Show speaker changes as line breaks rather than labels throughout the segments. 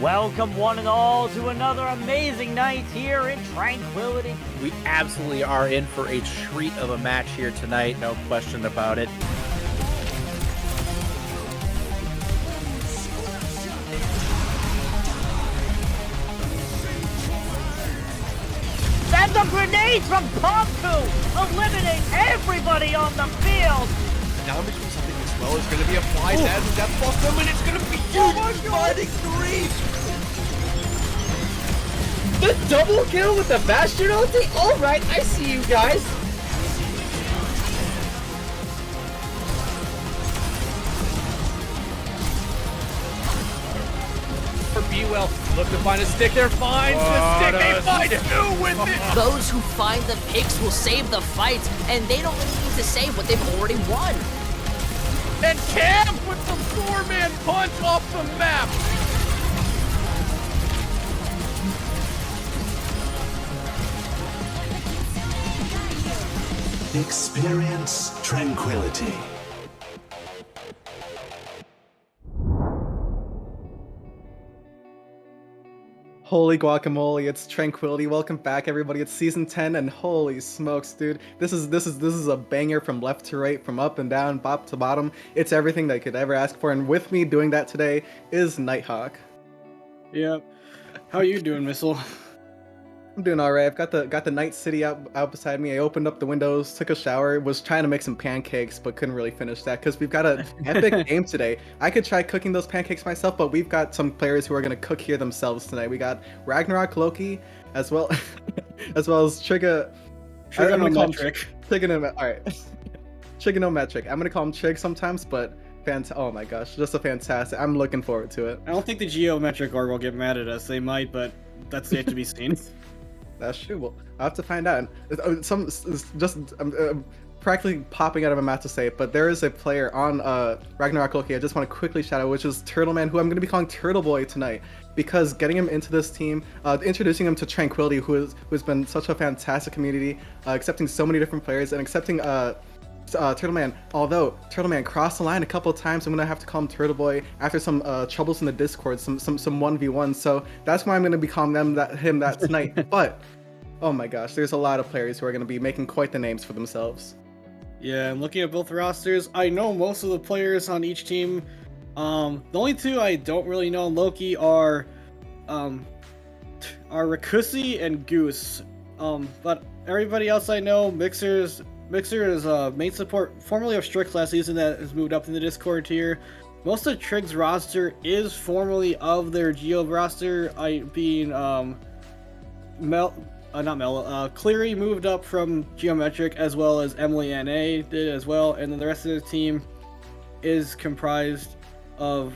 Welcome one and all to another amazing night here in Tranquility.
We absolutely are in for a treat of a match here tonight, no question about it.
And the grenade from Pompu eliminate everybody on the field.
Now I'm between something as well. It's going to be a flies as a death ball from, and it's going to be huge. Fighting three.
The double kill with the Bastion ulti? Alright, I see you guys.
For B-Well, look to find a stick there, finds the stick, they find two with it!
Those who find the picks will save the fight, and they don't really need to save what they've already won.
And Cam with the four-man punch off the map!
Experience tranquility.
Holy guacamole, it's Tranquility. Welcome back everybody. It's season 10 and holy smokes, dude. This is a banger from left to right, from up and down, bop to bottom. It's everything that I could ever ask for, and with me doing that today is Nighthawk.
Yep. How are you doing, Missile?
I'm doing alright. I've got the Night City out beside me. I opened up the windows, took a shower, was trying to make some pancakes, but couldn't really finish that because we've got an epic game today. I could try cooking those pancakes myself, but we've got some players who are gonna cook here themselves tonight. We got Ragnarok, Loki, as well as Trigonometric. Alright. Trigonometric. I'm gonna call him Trig sometimes, but oh my gosh, just a fantastic. I'm looking forward to it.
I don't think the geometric org will get mad at us. They might, but that's yet to be seen.
That's true. Well, I'll have to find out. Practically popping out of my mouth to say it, but there is a player on Ragnarok Loki I just want to quickly shout out, which is Turtle Man, who I'm going to be calling Turtle Boy tonight, because getting him into this team, introducing him to Tranquility, who's been such a fantastic community, accepting so many different players, and accepting Turtle Man. Although Turtle Man crossed the line a couple of times, I'm gonna have to call him Turtle Boy after some troubles in the Discord, some 1v1. So that's why I'm gonna be calling him that tonight. But oh my gosh, there's a lot of players who are gonna be making quite the names for themselves.
Yeah, and looking at both rosters, I know most of the players on each team. The only two I don't really know on Loki are Rakusi and Goose. But everybody else I know, Mixer is main support, formerly of Strix last season, that has moved up in the Discord tier. Most of Trig's roster is formerly of their Geo roster, Cleary moved up from Geometric, as well as Emily NA did as well, and then the rest of the team is comprised of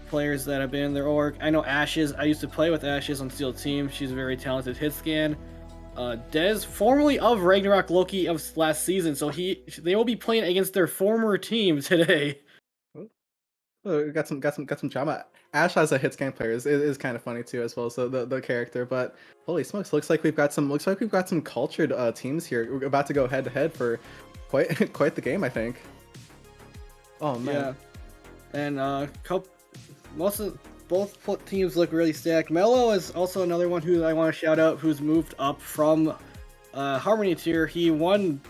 players that have been in their org. I know Ashes, I used to play with Ashes on Steel Team, she's a very talented hit scan. Dez, formerly of Ragnarok Loki of last season, so they will be playing against their former team today.
Oh, got some drama. Ash as a hit scan player is kind of funny too, as well as the character. But holy smokes, looks like we've got some cultured teams here. We're about to go head to head for quite the game, I think. Oh man. Yeah. And both teams look really stacked. Mello is also another one who I want to shout out, who's moved up from Harmony tier. He won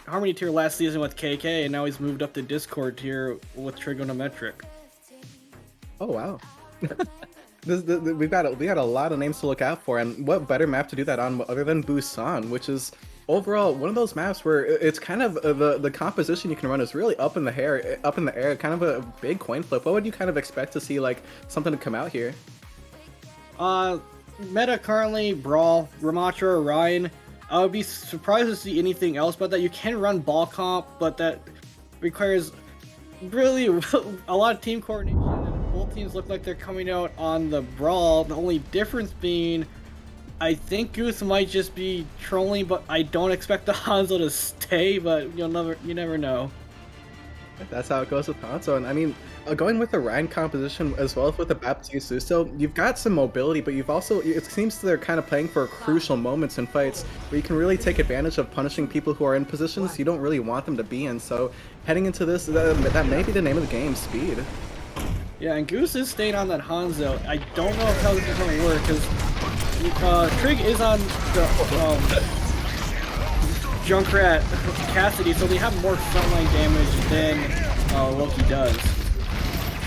Harmony tier last season with KK, and now he's moved up to Discord tier with Trigonometric. Oh wow. we got a lot of names to look out for, and what better map to do that on other than Busan, which is overall one of those maps where it's kind of the composition you can run is really up in the air, kind of a big coin flip. What would you kind of expect to see, like something to come out here?
Meta currently Brawl, Ramatra, or Ryan. I would be surprised to see anything else but that. You can run ball comp, but that requires really a lot of team coordination, and both teams look like they're coming out on the Brawl. The only difference being, I think Goose might just be trolling, but I don't expect the Hanzo to stay, but you never know.
That's how it goes with Hanzo, and I mean, going with the Ryan composition as well as with the Baptiste Suso, you've got some mobility, but you've also, it seems they're kind of playing for crucial moments in fights where you can really take advantage of punishing people who are in positions you don't really want them to be in. So heading into this, that may be the name of the game, speed. Yeah, and Goose is staying on that Hanzo. I don't know how this is going to work, because Trig is on the Junkrat Cassidy, so they have more frontline damage than Loki does.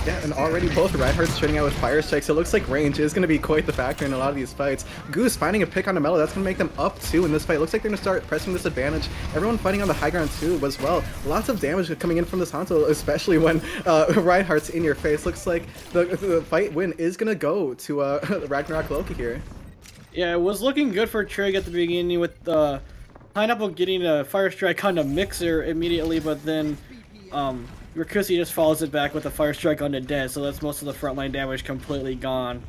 Yeah, and already both Reinhardt's trading out with fire strikes. So it looks like range is going to be quite the factor in a lot of these fights. Goose finding a pick on Mello, that's going to make them up 2 in this fight. Looks like they're going to start pressing this advantage. Everyone fighting on the high ground too as well. Lots of damage coming in from this Hanzo, especially when Reinhardt's in your face. Looks like the fight win is going to go to Ragnarok Loki here.
Yeah, it was looking good for Trig at the beginning with Pineapple getting a fire strike on the Mixer immediately, but then Rakusi just follows it back with a fire strike on the Dead, so that's most of the frontline damage completely gone.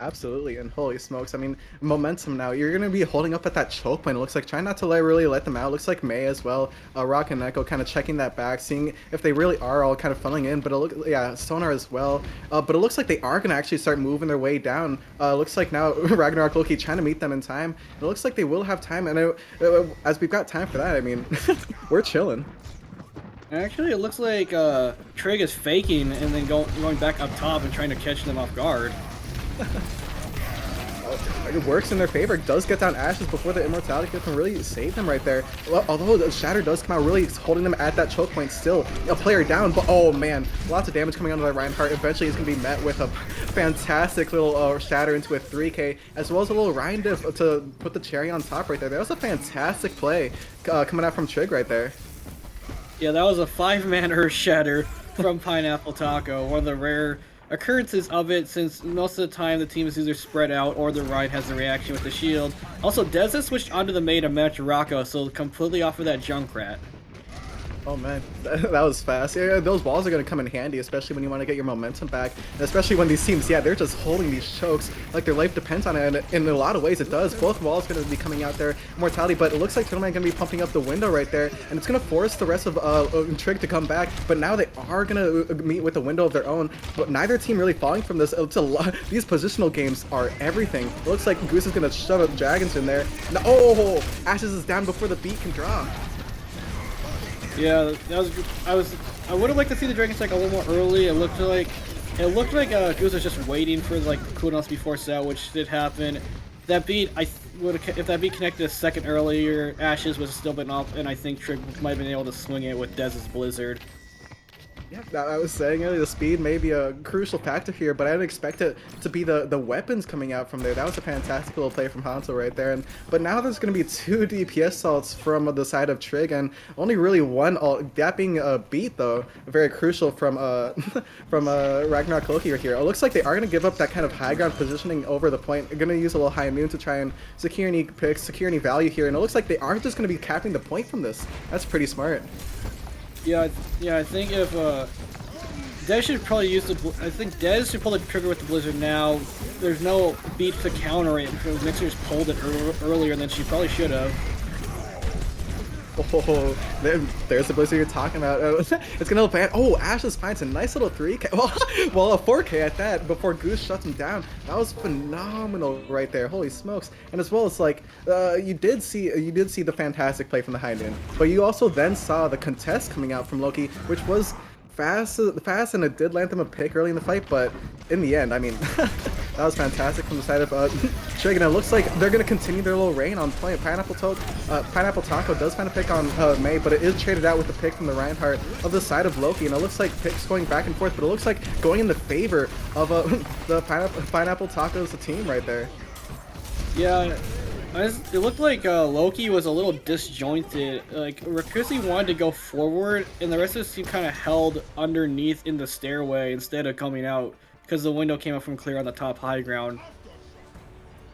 Absolutely, and holy smokes, I mean, momentum now. You're going to be holding up at that choke point. It looks like trying not to really let them out. Looks like May as well. Rock and Echo kind of checking that back, seeing if they really are all kind of funneling in. But it looks, yeah, Sonar as well. But it looks like they are going to actually start moving their way down. Looks like now Ragnarok Loki trying to meet them in time. It looks like they will have time, and as we've got time for that, I mean, we're chilling.
Actually, it looks like Trig is faking and then going back up top and trying to catch them off guard.
It works in their favor. Does get down Ashes before the Immortality can really save them right there. Well, although the Shatter does come out, really holding them at that choke point still. A player down, but oh man, lots of damage coming onto that Reinhardt. Eventually he's going to be met with a fantastic little Shatter into a 3K, as well as a little Ryan diff to put the cherry on top right there. That was a fantastic play coming out from Trig right there.
Yeah, that was a 5-man Earth Shatter from Pineapple Taco, one of the rare occurrences of it, since most of the time the team is either spread out or the Ryan has a reaction with the shield. Also, Deza switched onto the May to match Rocco, so completely off of that Junkrat.
Oh man, that was fast. Yeah, those walls are going to come in handy, especially when you want to get your momentum back. And especially when these teams, yeah, they're just holding these chokes like their life depends on it. And in a lot of ways it does. Both walls going to be coming out there. Mortality, but it looks like Tournament going to be pumping up the window right there. And it's going to force the rest of Trig to come back. But now they are going to meet with a window of their own. But neither team really falling from this. It's a lot. These positional games are everything. It looks like Goose is going to shove up Dragons in there. No, oh, Ashes is down before the beat can drop.
Yeah, I would have liked to see the Dragon Strike a little more early. It looked like Goose was just waiting for like cooldowns before set, which did happen. That beat, if that beat connected a second earlier, Ashes would have still been up, and I think Trig might have been able to swing it with Dez's Blizzard.
Yeah, I was saying earlier, the speed may be a crucial factor here, but I didn't expect it to be the weapons coming out from there. That was a fantastic little play from Hanzo right there. But now there's going to be 2 DPS salts from the side of Trig, and only really 1 ult. That being a beat, though, very crucial from Ragnarok Loki right here. It looks like they are going to give up that kind of high ground positioning over the point. They're going to use a little high noon to try and secure any picks, secure any value here, and it looks like they aren't just going to be capping the point from this. That's pretty smart.
Yeah, I think if Dez should probably use I think Dez should pull the trigger with the Blizzard now. There's no beat to counter it because Mixer's pulled it earlier than she probably should have.
Oh, there's the Blizzard you're talking about. It's gonna ban. Oh, Ashes finds a nice little 3K. Well, a 4K at that before Goose shuts him down. That was phenomenal right there. Holy smokes! And as well as like you did see the fantastic play from the high noon, but you also then saw the contest coming out from Loki, which was fast, and it did land them a pick early in the fight. But in the end, I mean, that was fantastic from the side of Trig, and it looks like they're going to continue their little reign on point. Pineapple Taco does find a pick on May, but it is traded out with the pick from the Reinhardt of the side of Loki, and it looks like picks going back and forth, but it looks like going in the favor of the Pineapple Taco's team right there.
Yeah. It looked like Loki was a little disjointed. Like, Rakusi wanted to go forward, and the rest of the team kind of held underneath in the stairway instead of coming out, because the window came up from clear on the top high ground.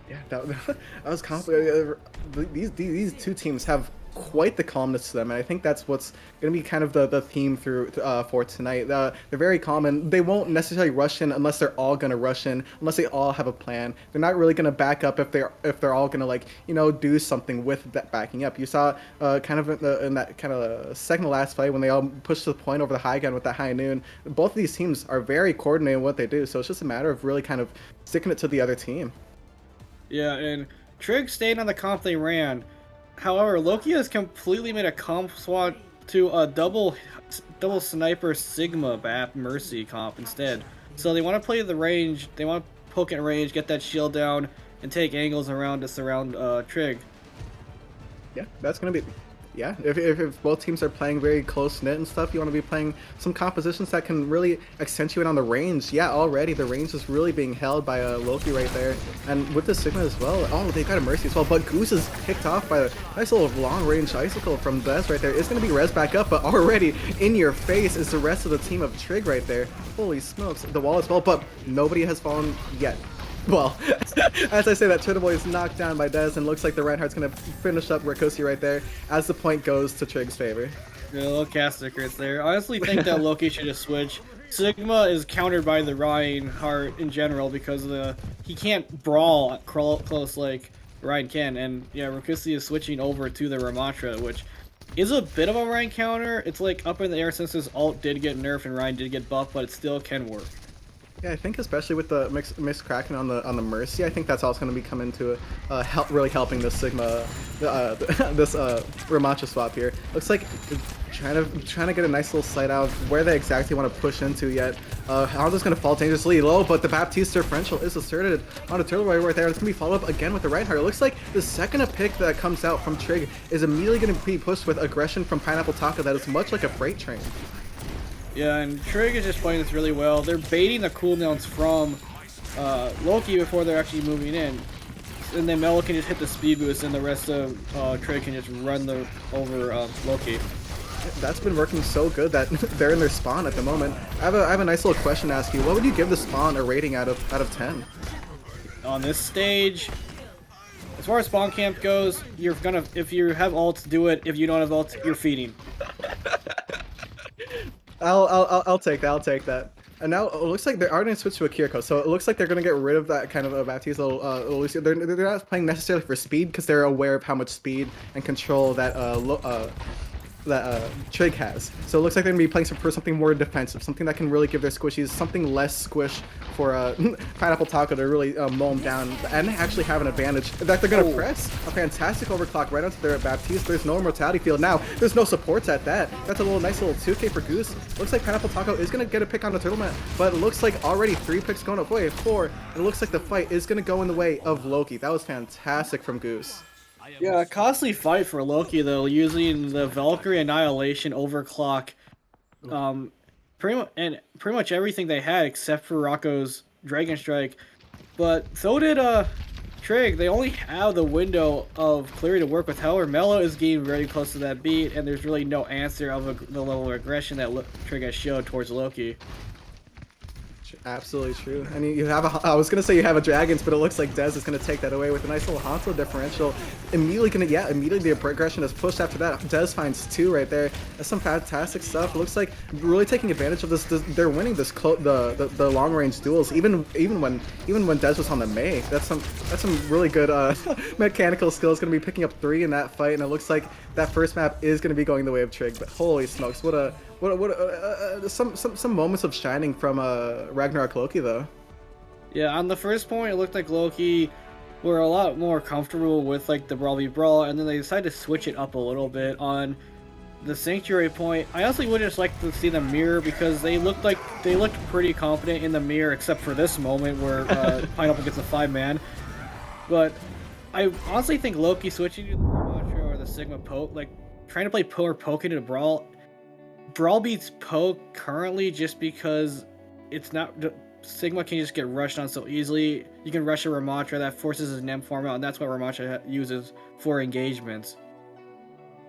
Yeah, that was complicated. These 2 teams have quite the calmness to them, and I think that's what's going to be kind of the theme through for tonight. They're very calm, and they won't necessarily rush in unless they're all going to rush in, unless they all have a plan. They're not really going to back up if they're all going to, like, you know, do something with that backing up. You saw kind of in that kind of second to last fight when they all pushed the point over the high gun with that high noon. Both of these teams are very coordinated in what they do, so it's just a matter of really kind of sticking it to the other team.
Yeah, and Trig stayed on the comp they ran. However, Loki has completely made a comp to a double sniper Sigma BAP Mercy comp instead. So they want to play the range, they want to poke at range, get that shield down, and take angles around to surround Trig.
Yeah, that's gonna be. Yeah, if both teams are playing very close knit and stuff, you want to be playing some compositions that can really accentuate on the range. Yeah, already the range is really being held by Loki right there, and with the Sigma as well. Oh, they got a Mercy as well, but Goose is picked off by a nice little long range icicle from Des right there. It's gonna be res back up, but already in your face is the rest of the team of Trig right there. Holy smokes, the wall as well, but nobody has fallen yet. Well, as I say that, Turtle Boy is knocked down by Dez, and looks like the Reinhardt's going to finish up Rakosi right there as the point goes to Trig's favor.
Yeah, a little cast secrets there. I honestly think that Loki should have switched. Sigma is countered by the Reinhardt in general because he can't brawl close like Ryan can, and yeah, Rakosi is switching over to the Ramatra, which is a bit of a Ryan counter. It's like up in the air since his ult did get nerfed and Ryan did get buffed, but it still can work.
Yeah, I think especially with the mixed Kraken on the Mercy, I think that's also going to be coming to really helping this Sigma, this Ramatra swap here. Looks like trying to get a nice little sight out of where they exactly want to push into yet. Hanzo's going to fall dangerously low, but the Baptiste differential is asserted on a Turtle Boy right there. It's going to be followed up again with the Reinhardt. It looks like the second pick that comes out from Trig is immediately going to be pushed with aggression from Pineapple Taco that is much like a freight train.
Yeah, and Trig is just playing this really well. They're baiting the cooldowns from Loki before they're actually moving in. And then Melo can just hit the speed boost and the rest of Trig can just run over Loki.
That's been working so good that they're in their spawn at the moment. I have a nice little question to ask you. What would you give the spawn a rating out of 10?
On this stage, as far as spawn camp goes, if you have ults, do it. If you don't have ults, you're feeding.
I'll take that. I'll take that. And now it looks like they are going to switch to a Kiriko, so it looks like they're going to get rid of that kind of a Baptiste little Lucio. They're not playing necessarily for speed because they're aware of how much speed and control that Trig has. So it looks like they're going to be playing for something more defensive, something that can really give their squishies something less squish for Pineapple Taco to really mow them down and actually have an advantage. In fact, they're going to press a fantastic overclock right onto their Baptiste. There's no Immortality Field now. There's no supports at that. That's a nice little 2K for Goose. Looks like Pineapple Taco is going to get a pick on the Turtle Man, but it looks like already 3 picks going away, 4, and it looks like the fight is going to go in the way of Loki. That was fantastic from Goose.
Yeah, a costly fight for Loki though, using the Valkyrie Annihilation overclock, pretty much everything they had except for Rocco's Dragon Strike. But so did Trig. They only have the window of Cleary to work with. However, Melo is getting very close to that beat, and there's really no answer of the level of aggression that Trig has showed towards Loki.
Absolutely true. And you have I was gonna say you have a Dragons, but it looks like Dez is gonna take that away with a nice little Hanzo differential. Immediately the progression is pushed after that. Dez finds 2 right there. That's some fantastic stuff. It looks like really taking advantage of this. They're winning the long range duels. Even when Dez was on the Mei. That's some really good mechanical skills. Gonna be picking up 3 in that fight, and it looks like that first map is gonna be going the way of Trig. But holy smokes, some moments of shining from Ragnarok Loki though.
Yeah, on the first point, it looked like Loki were a lot more comfortable with like the Brawl v Brawl, and then they decided to switch it up a little bit on the Sanctuary point. I honestly would just like to see the mirror because they looked pretty confident in the mirror, except for this moment where Pineapple gets a 5-man. But I honestly think Loki switching to the Ramatra or the Sigma poke, like trying to play poke into Brawl. Brawl beats poke currently just because it's not Sigma can just get rushed on so easily. You can rush a Ramatra that forces his Nem form out, and that's what Ramatra uses for engagements.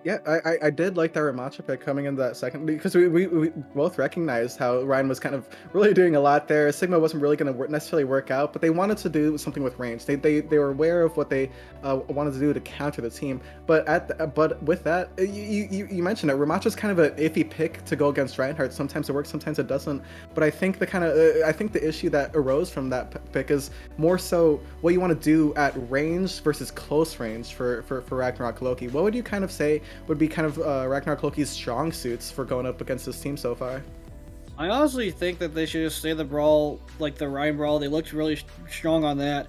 Yeah, I did like that Ramatra pick coming in that second because we both recognized how Ryan was kind of really doing a lot there. Sigma wasn't really going to necessarily work out, but they wanted to do something with range. They were aware of what they wanted to do to counter the team. But with that, you mentioned it. Ramatra's kind of an iffy pick to go against Reinhardt. Sometimes it works, sometimes it doesn't. But I think the issue that arose from that pick is more so what you want to do at range versus close range for Ragnarok Loki. What would you kind of say would be kind of Ragnarok Loki's strong suits for going up against this team so far?
I honestly think that they should just stay the Brawl, like the Ryan Brawl. They looked really strong on that.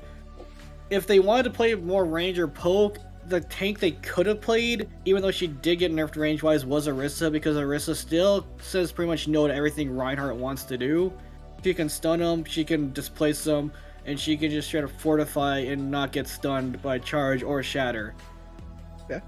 If they wanted to play more range or poke, the tank they could have played, even though she did get nerfed range-wise, was Orisa, because Orisa still says pretty much no to everything Reinhardt wants to do. She can stun him, she can displace him, and she can just try to fortify and not get stunned by charge or shatter.
Yeah,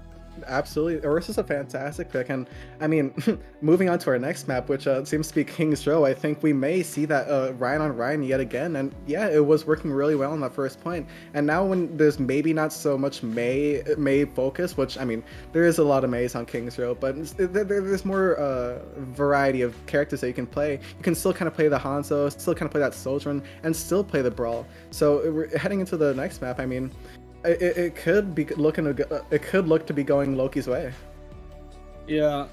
absolutely. Orisa's a fantastic pick, and I mean, moving on to our next map, which seems to be King's Row, I think we may see that Ryan on Ryan yet again, and yeah, it was working really well on that first point. And now when there's maybe not so much Mei focus, which I mean, there is a lot of Meis on King's Row, but there's more variety of characters that you can play. You can still kind of play the Hanzo, still kind of play that Sojourn, and still play the Brawl. So we're heading into the next map. I mean, it could look to be going Loki's way.
Yeah,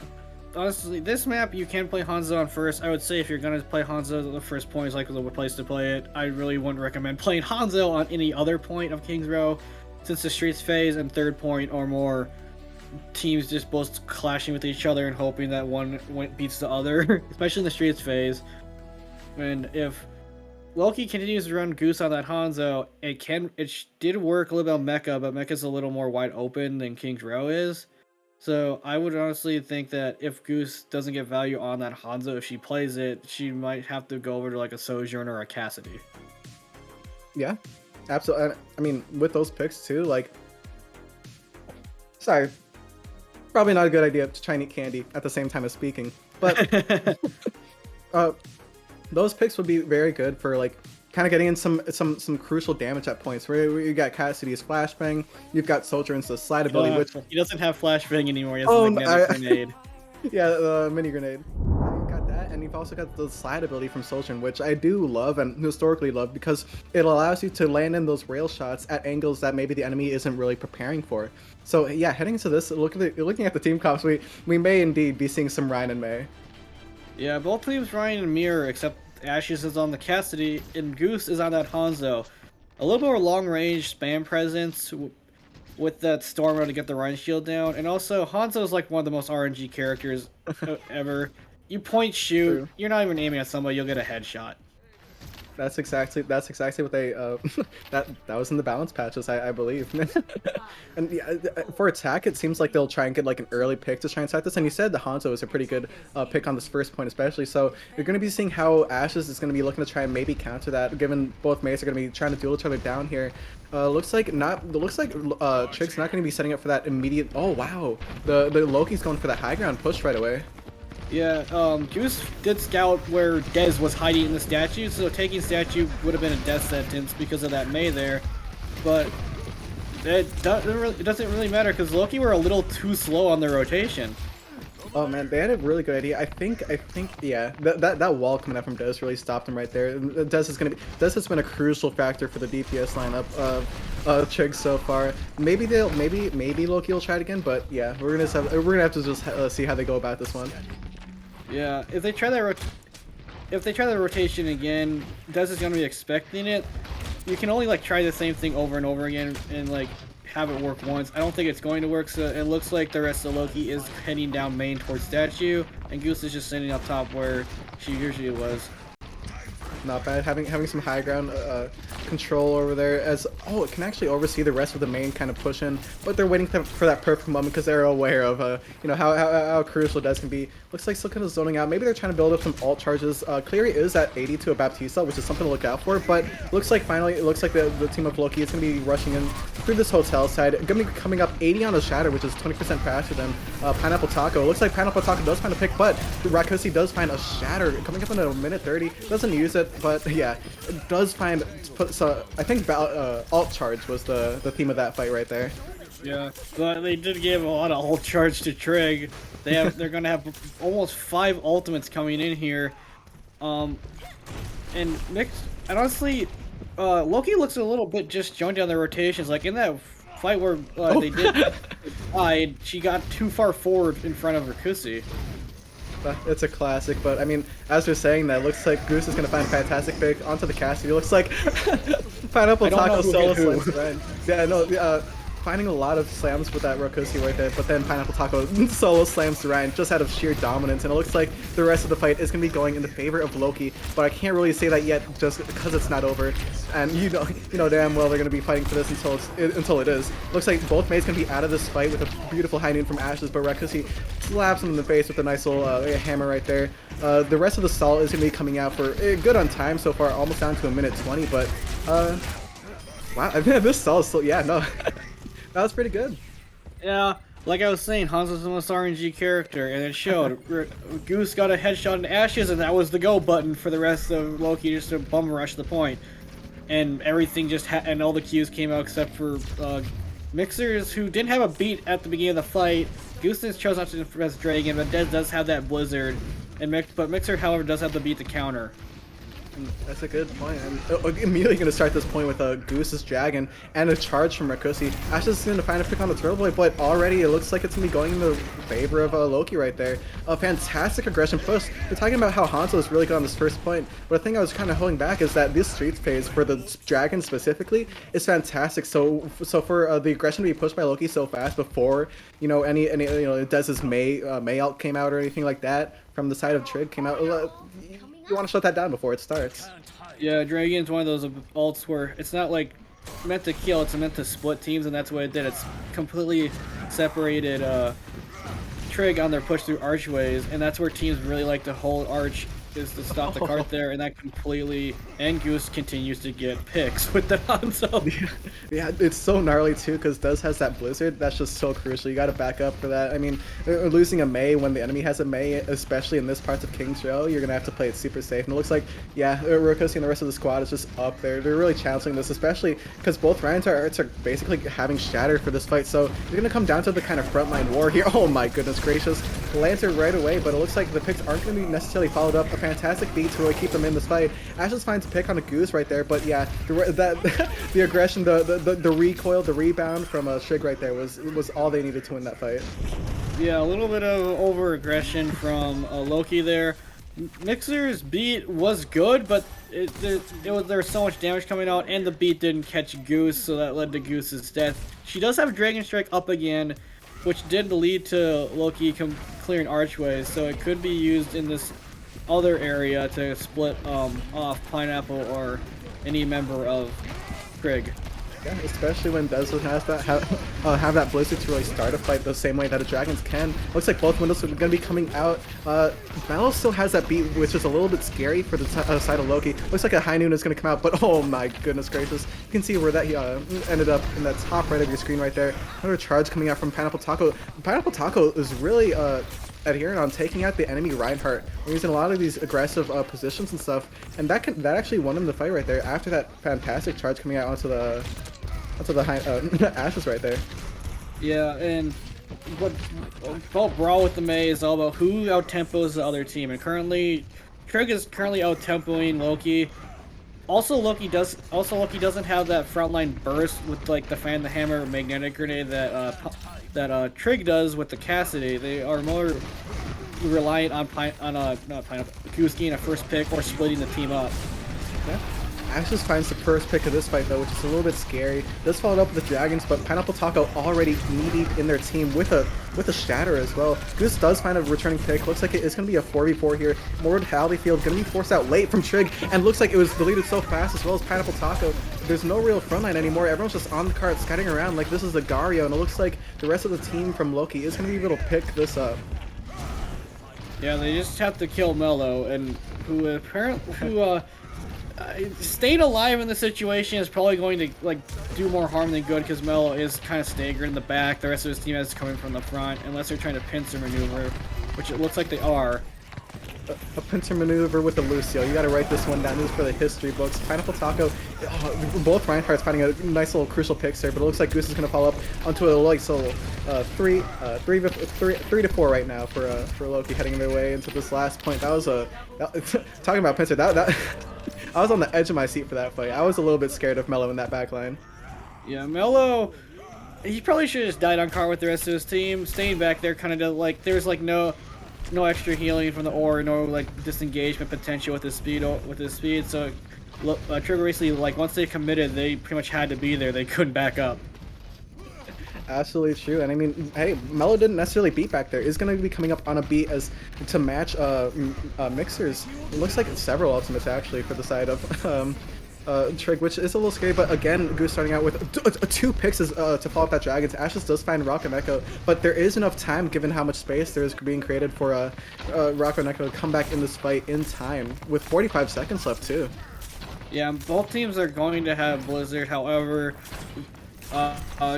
honestly, this map you can play Hanzo on first. I would say if you're gonna play Hanzo, the first point is like the place to play it. I really wouldn't recommend playing Hanzo on any other point of King's Row, since the Streets phase and third point or more, teams just both clashing with each other and hoping that one beats the other, especially in the Streets phase. And if Loki continues to run Goose on that Hanzo, it did work a little bit on Mecha, but Mecha's a little more wide open than King's Row is. So I would honestly think that if Goose doesn't get value on that Hanzo, if she plays it, she might have to go over to like a Sojourn or a Cassidy.
Yeah, absolutely. I mean, with those picks too, like, sorry, probably not a good idea to try and eat candy at the same time as speaking, but those picks would be very good for like kind of getting in some crucial damage at points where you got Cassidy's flashbang, you've got Sojourn's the slide ability, which
he doesn't have flashbang anymore. He has a magnetic grenade.
Yeah, the mini grenade. You've got that, and you've also got the slide ability from Sojourn, which I do love and historically love because it allows you to land in those rail shots at angles that maybe the enemy isn't really preparing for. So yeah, heading into this, looking at the team comps, we may indeed be seeing some Ryan and Mei.
Yeah, both teams Ryan and Mirror, except Ashes is on the Cassidy and Goose is on that Hanzo. A little more long range spam presence with that Storm to get the Ryan shield down, and also Hanzo is like one of the most RNG characters ever. You point shoot,
True.
You're not even aiming at somebody, you'll get a headshot.
That's exactly what they that was in the balance patches, I believe. And yeah, for attack, it seems like they'll try and get like an early pick to try and start this. And you said the Hanzo is a pretty good pick on this first point, especially. So you're going to be seeing how Ashes is going to be looking to try and maybe counter that, given both Meis are going to be trying to duel each other down here. Looks like Trig's not going to be setting up for that immediate. Oh wow, the Loki's going for that high ground push right away.
Yeah, Goose did scout where Dez was hiding in the statue, so taking statue would have been a death sentence because of that Mei there. But it doesn't really matter because Loki were a little too slow on their rotation.
Oh man, they had a really good idea. I think yeah, that wall coming up from Dez really stopped him right there. Dez has been a crucial factor for the DPS lineup of Trig so far. Maybe Loki will try it again, but yeah, we're gonna have to just see how they go about this one.
Yeah, if they try the rotation again, Dez is gonna be expecting it. You can only like try the same thing over and over again and like have it work once. I don't think it's going to work, so it looks like the rest of Loki is heading down main towards statue, and Goose is just sitting up top where she usually was.
Not bad, having some high ground control over there, as it can actually oversee the rest of the main kind of push in, but they're waiting for that perfect moment because they're aware of how crucial Dez can be. Looks like still kind of zoning out. Maybe they're trying to build up some alt charges. Cleary is at 80 to a Baptista, which is something to look out for, but looks like the team of Loki is going to be rushing in through this hotel side. Going to be coming up 80 on a Shatter, which is 20% faster than Pineapple Taco. Looks like Pineapple Taco does find a pick, but Rakusi does find a Shatter coming up in a minute 30. Doesn't use it, but yeah, it does find. So I think alt charge was the theme of that fight right there.
Yeah, but they did give a lot of alt charge to Trig. They're gonna have almost 5 ultimates coming in here, and honestly, Loki looks a little bit disjointed on their rotations. Like in that fight where they did, she got too far forward in front of Rakusi.
It's a classic, but I mean, as we're saying that, looks like Goose is gonna find a fantastic pick onto the Cassidy. Looks like Pineapple Taco solo slams. Yeah, no, finding a lot of slams with that Rokusi right there, but then Pineapple Taco solo slams Ryan just out of sheer dominance, and it looks like the rest of the fight is going to be going in the favor of Loki, but I can't really say that yet just because it's not over, and you know damn well they're going to be fighting for this until it is. Looks like both mates going to be out of this fight with a beautiful high noon from Ashes, but Rokusi slaps him in the face with a nice little hammer right there. The rest of the stall is going to be coming out for good on time so far, almost down to a minute 20, but wow, I mean, this stall is still, yeah, no. That was pretty good.
Yeah, like I was saying, Hanzo's the most RNG character, and it showed. Goose got a headshot in Ashes, and that was the go button for the rest of Loki just to bum rush the point. And everything just and all the Qs came out except for Mixers, who didn't have a beat at the beginning of the fight. Goose chose not to press Dragon, but Dez does have that Blizzard. But Mixer, however, does have the beat to counter.
That's a good point. I'm immediately going to start this point with a Goose's Dragon and a charge from Rakusi. Ashes is going to find a pick on the Turtle Boy, but already it looks like it's going to be going in the favor of Loki right there. A fantastic aggression push. We're talking about how Hanzo is really good on this first point, but the thing I was kind of holding back is that this street phase for the Dragon specifically is fantastic. So for the aggression to be pushed by Loki so fast before any Dez's May ult came out or anything like that from the side of Trig came out. You want to shut that down before it starts.
Yeah, Dragon's one of those ults where it's not like meant to kill, it's meant to split teams, and that's what it did. It's completely separated Trig on their push through archways, and that's where teams really like to hold arch, is to stop the cart there, and that completely, and Goose continues to get picks with the Hanzo.
Yeah, it's so gnarly too, because Dez has that Blizzard, that's just so crucial. You gotta back up for that. I mean, losing a Mei when the enemy has a Mei, especially in this parts of King's Row, you're gonna have to play it super safe, and it looks like, yeah, Rokusi and the rest of the squad is just up there. They're really challenging this, especially because both Ryan's arts are basically having shatter for this fight, so it's gonna come down to the kind of frontline war here. Oh my goodness gracious. Lantern right away, but it looks like the picks aren't gonna be necessarily followed up. A fantastic beat to really keep them in this fight. Ashes finds a pick on a Goose right there, but yeah, the aggression, the recoil, the rebound from Shig right there was all they needed to win that fight.
Yeah, a little bit of over aggression from Loki there. Mixer's beat was good, but there was so much damage coming out, and the beat didn't catch Goose, so that led to Goose's death. She does have Dragon Strike up again, which did lead to Loki clearing archways, so it could be used in this other area to split off Pineapple or any member of Trig.
Yeah, especially when Dez has that have that Blizzard to really start a fight the same way that a Dragons can. Looks like both windows are going to be coming out. Mallow still has that beat, which is a little bit scary for the side of Loki. Looks like a High Noon is going to come out, but oh my goodness gracious. You can see where that ended up in that top right of your screen right there. Another charge coming out from Pineapple Taco. Pineapple Taco is really adherent on taking out the enemy Reinhardt. We're using a lot of these aggressive positions and stuff, and that actually won him the fight right there after that fantastic charge coming out onto the Ashes right there.
Yeah, and what brawl with the Mei is all about who out-tempos the other team, and currently Trig is out-tempoing Loki. Also, Loki doesn't have that frontline burst with like the fan the hammer magnetic grenade that Trig does with the Cassidy. They are more reliant on Goose getting a first pick or splitting the team up.
Yeah. Ashes finds the first pick of this fight though, which is a little bit scary. Does follow up with the Dragons, but Pineapple Taco already needy in their team with a shatter as well. Goose does find a returning pick. Looks like it is going to be a 4v4 here. Mortality Field going to be forced out late from Trig, and looks like it was deleted so fast as well as Pineapple Taco. There's no real frontline anymore. Everyone's just on the cart scattering around like this is a Gario, and it looks like the rest of the team from Loki is going to be able to pick this up.
Yeah, they just have to kill Mello, and who staying alive in the situation is probably going to like do more harm than good, because Mello is kind of staggered in the back. The rest of his team is coming from the front, unless they're trying to pincer maneuver, which it looks like they are.
A pincer maneuver with a Lucio. You gotta write this one down. This is for the history books. Pineapple Taco, both Reinhardt's finding a nice little crucial pick there, but it looks like Goose is gonna follow up onto a like so 3 to 4 right now for Loki heading their way into this last point. That was talking about pincer. That I was on the edge of my seat for that fight. I was a little bit scared of Mello in that back line.
Yeah, Mello, he probably should have just died on cart with the rest of his team. Staying back there kind of like there's like no extra healing from the ore, no like disengagement potential with his speed. So Trigger basically, like once they committed, they pretty much had to be there. They couldn't back up.
Absolutely true, and I mean, hey, Mello didn't necessarily beat back there. Is going to be coming up on a beat as to match Mixers. It looks like several ultimates actually for the side of Trig, which is a little scary, but again, Goose starting out with two picks is, to follow up that Dragons. Ashes does find Rock and Echo, but there is enough time given how much space there is being created for Rock and Echo to come back in this fight in time with 45 seconds left too.
Yeah, both teams are going to have Blizzard. However,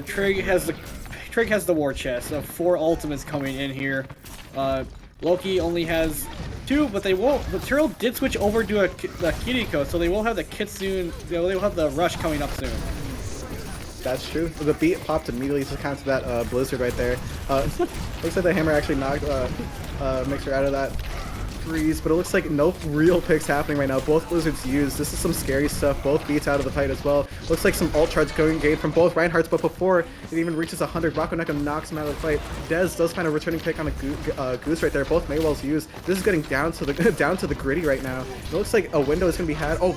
Trig has the war chest. So 4 ultimates coming in here. Loki only has 2, but they won't. The Turtle did switch over to a Kiriko, so they will have the Kitsune. They will have the rush coming up soon.
That's true. The beat popped immediately to counter that Blizzard right there. Looks like the hammer actually knocked Mixer out of that freeze, but it looks like no real picks happening right now. Both Blizzards used. This is some scary stuff. Both beats out of the fight as well. Looks like some ult charge going gain from both Reinhardts, but before it even reaches 100, Rakoneka knocks him out of the fight. Dez does find a returning pick on a Goose right there. Both Maywells used. This is getting down to the gritty right now. It looks like a window is gonna be had. Oh,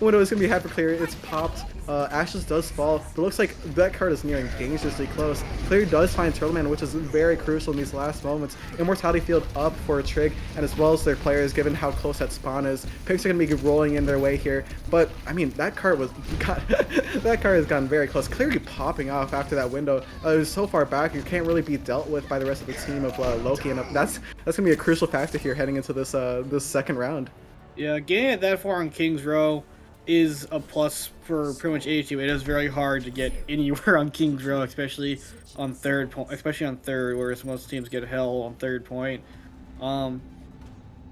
window is gonna be had for Clear. It's popped. Ashes does fall. It looks like that card is nearing dangerously close. Clear does find Turtleman, which is very crucial in these last moments. Immortality field up for Trig, and as well as their players, given how close that spawn is. Picks are going to be rolling in their way here, but I mean, that card that card has gone very close. Clearly popping off after that window. It was so far back, you can't really be dealt with by the rest of the team of Loki, and that's going to be a crucial factor here heading into this this second round.
Yeah, getting it that far on King's Row is a plus for pretty much any team. It is very hard to get anywhere on King's Row, especially on third point, whereas most teams get hell on third point.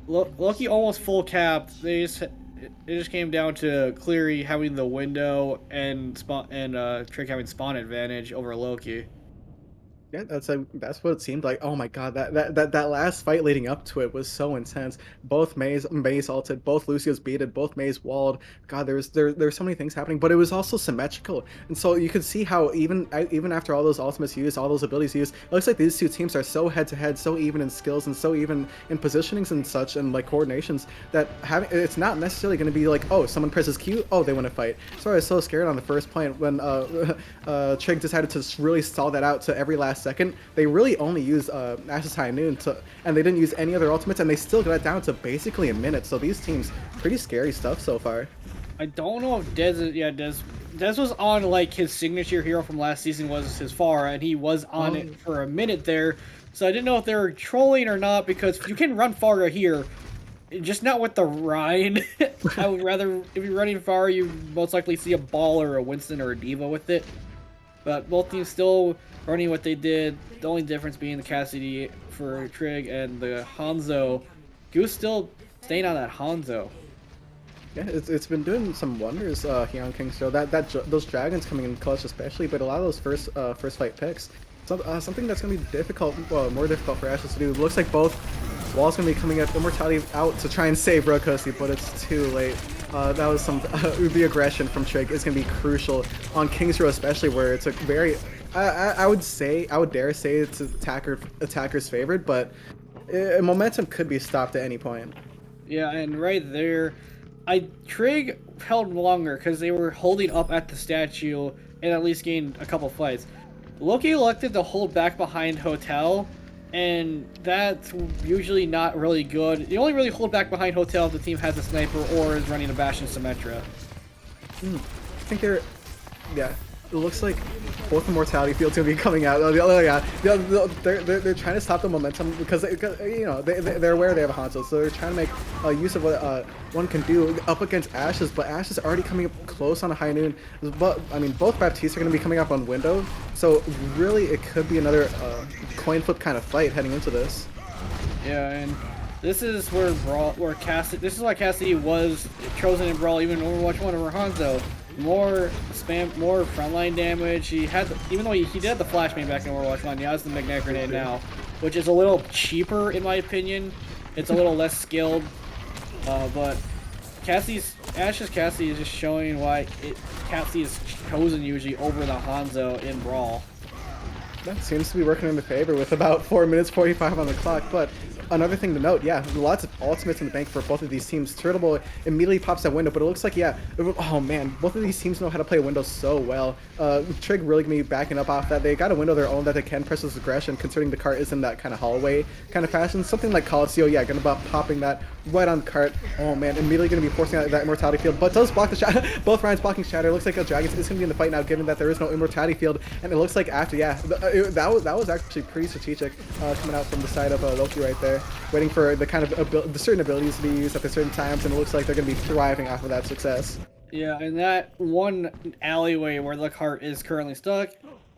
Loki almost full capped. It just came down to Cleary having the window and Trick having spawn advantage over Loki.
Yeah, that's what it seemed like. Oh my god, that last fight leading up to it was so intense. Both Maze ulted, both Lucio's beated, both Maze walled. God, there were so many things happening, but it was also symmetrical. And so you could see how even after all those ultimates used, all those abilities used, it looks like these two teams are so head to head, so even in skills and so even in positionings and such and like coordinations that it's not necessarily going to be like, oh, someone presses Q, oh, they win a fight. So I was so scared on the first point when Trig decided to really stall that out to every last second. They really only used Ashes High Noon and they didn't use any other ultimates, and they still got it down to basically a minute. So these teams, pretty scary stuff so far.
I don't know if Dez was on like his signature hero from last season was his Pharah, and he was on it for a minute there. So I didn't know if they were trolling or not, because you can run Pharah here, just not with the Rhine. I would rather, if you're running Pharah, you most likely see a Ball or a Winston or a Diva with it. But both teams still running what they did. The only difference being the Cassidy for Trig and the Hanzo. Goose still staying on that Hanzo.
Yeah, it's been doing some wonders here on King's Row. Those dragons coming in clutch especially, but a lot of those first fight picks. Something that's gonna be difficult, more difficult for Ashes to do. It looks like both walls gonna be coming up. Immortality out to try and save Rokosi, but it's too late. That was the aggression from Trig is gonna be crucial on King's Row, especially where it's a very, I would dare say it's attacker's favored, but momentum could be stopped at any point.
Yeah, and right there, Trig held longer because they were holding up at the statue and at least gained a couple fights. Loki elected to hold back behind Hotel, and that's usually not really good. You only really hold back behind Hotel if the team has a sniper or is running a Bastion Symmetra.
I think yeah. It looks like both Immortality fields gonna be coming out. They're trying to stop the momentum because they're aware they have a Hanzo, so they're trying to make use of what one can do up against Ashes. But Ashes are already coming up close on a High Noon. But I mean, both Baptiste are gonna be coming up on Window, so really it could be another coin flip kind of fight heading into this.
Yeah, and this is where Cassidy. This is why Cassidy was chosen in Brawl even Overwatch 1 over Hanzo. More spam, more frontline damage. He had, even though he did have the flashbang back in Overwatch 1, he has the magnetic grenade now, which is a little cheaper in my opinion. It's a little less skilled, but Ash's Cassidy is just showing why Cassidy is chosen usually over the Hanzo in Brawl.
That seems to be working in the favor with about 4 minutes 45 on the clock, but another thing to note, yeah, lots of ultimates in the bank for both of these teams. Turtle Boy immediately pops that window, but it looks like, yeah, oh man, both of these teams know how to play window so well. Trig really gonna be backing up off that. They got a window of their own that they can press this aggression, considering the cart is in that kind of hallway kind of fashion. Something like Coliseum, yeah, gonna be popping that right on the cart. Oh man, immediately gonna be forcing out that immortality field, but does block the shatter. Both Ryan's blocking shatter. Looks like a Dragons is gonna be in the fight now, given that there is no immortality field, and it looks like after, yeah, that was actually pretty strategic coming out from the side of Loki right there, waiting for the kind of the certain abilities to be used at the certain times, and it looks like they're gonna be thriving off of that success.
Yeah, and that one alleyway where the cart is currently stuck,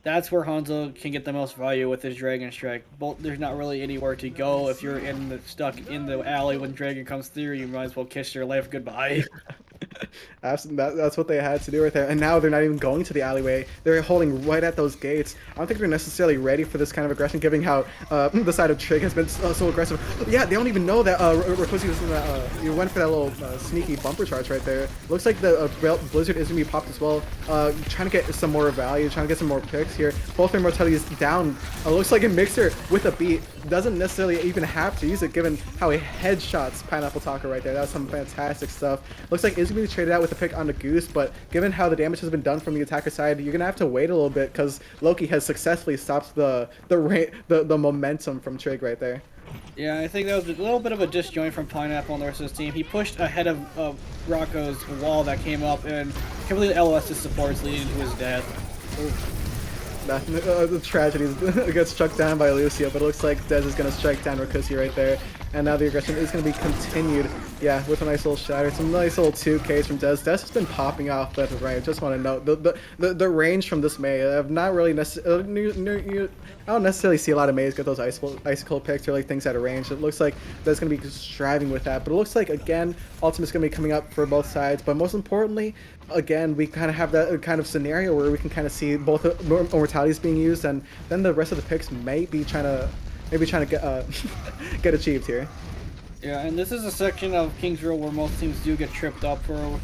that's where Hanzo can get the most value with his Dragon Strike. There's not really anywhere to go if you're stuck in the alley when Dragon comes through. You might as well kiss your life goodbye.
Absolutely, that's what they had to do right there. And now they're not even going to the alleyway. They're holding right at those gates. I don't think they're necessarily ready for this kind of aggression, given how the side of Trig has been so aggressive. Yeah, they don't even know that Rakosi was gonna, you went for that little sneaky bumper charge right there. Looks like the Blizzard is gonna be popped as well. Trying to get some more value, trying to get some more picks here. Both their mortalities down. Looks like a Mixer with a beat. Doesn't necessarily even have to use it, given how he headshots Pineapple Taco right there. That's some fantastic stuff. Looks like is gonna be traded out with the pick on the Goose, but given how the damage has been done from the attacker side, you're gonna have to wait a little bit because Loki has successfully stopped the momentum from Trig right there.
Yeah, I think that was a little bit of a disjoint from Pineapple on the rest of his team. He pushed ahead of Rocco's wall that came up and completely LOS his supports, leading to his death. Oof.
The tragedy gets struck down by Lucio, but it looks like Dez is going to strike down Rakusi right there. And now the aggression is going to be continued, yeah, with a nice little shatter. Some nice little 2Ks from Dez. Dez has been popping off left and right. I just want to note, the range from this May, I've not really necessarily, I don't necessarily see a lot of Mays get those icicle picks or like things out of range. It looks like Dez going to be striving with that. But it looks like, again, Ultimate's going to be coming up for both sides. But most importantly, again, we kind of have that kind of scenario where we can kind of see both immortalities being used, and then the rest of the picks may be trying to get get achieved here.
Yeah, and this is a section of King's Row where most teams do get tripped up for a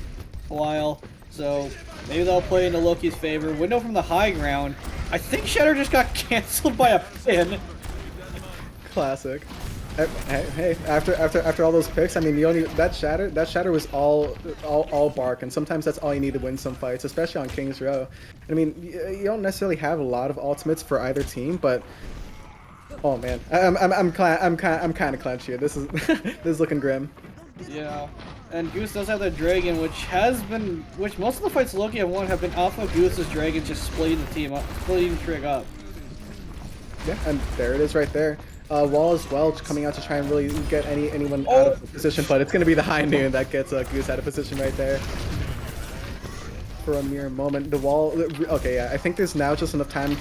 while, so maybe they'll play into Loki's favor. Window from the high ground. I think Shatter just got canceled by a pin.
Classic. Hey, after all those picks, I mean, that shatter was all bark, and sometimes that's all you need to win some fights, especially on King's Row. I mean, you don't necessarily have a lot of ultimates for either team, but oh man, I'm kind of clenched here. This is looking grim.
Yeah, and Goose does have the Dragon, which most of the fights Loki have won have been off of Goose's Dragon just splitting the team up, splitting Trig up.
Yeah, and there it is right there. Wall as well, coming out to try and really get anyone out of position, but it's going to be the high noon that gets Goose out of position right there. For a mere moment, the wall, okay, yeah, I think there's now just enough time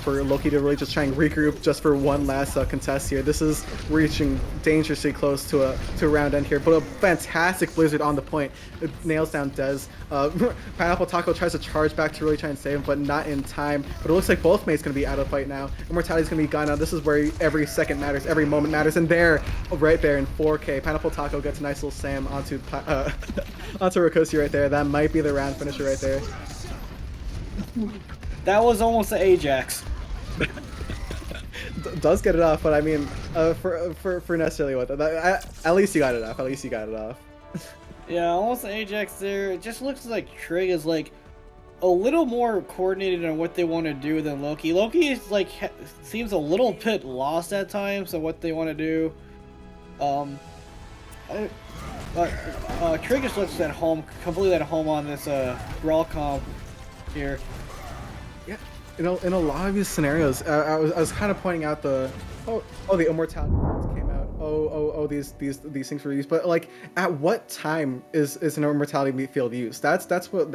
for Loki to really just try and regroup just for one last contest here. This is reaching dangerously close to a round end here, but a fantastic Blizzard on the point. It nails down Dez. Pineapple Taco tries to charge back to really try and save him, but not in time. But it looks like both mates going to be out of the fight now. Immortality's going to be gone now. This is where every second matters, every moment matters, and there, right there in 4K, Pineapple Taco gets a nice little Sam onto Rakosi right there. That might be the round finisher right there.
That was almost the Ajax.
Does get it off, but I mean, for necessarily what, at least you got it off. At least you got it off.
Yeah, almost the Ajax there. It just looks like Trig is like a little more coordinated on what they want to do than Loki. Loki is like seems a little bit lost at times on what they want to do. Trig just looks at home, completely at home on this brawl comp here.
Yeah, in a lot of these scenarios, I was kind of pointing out the immortality cards came out. These things were used, but like, at what time is an immortality field used? That's what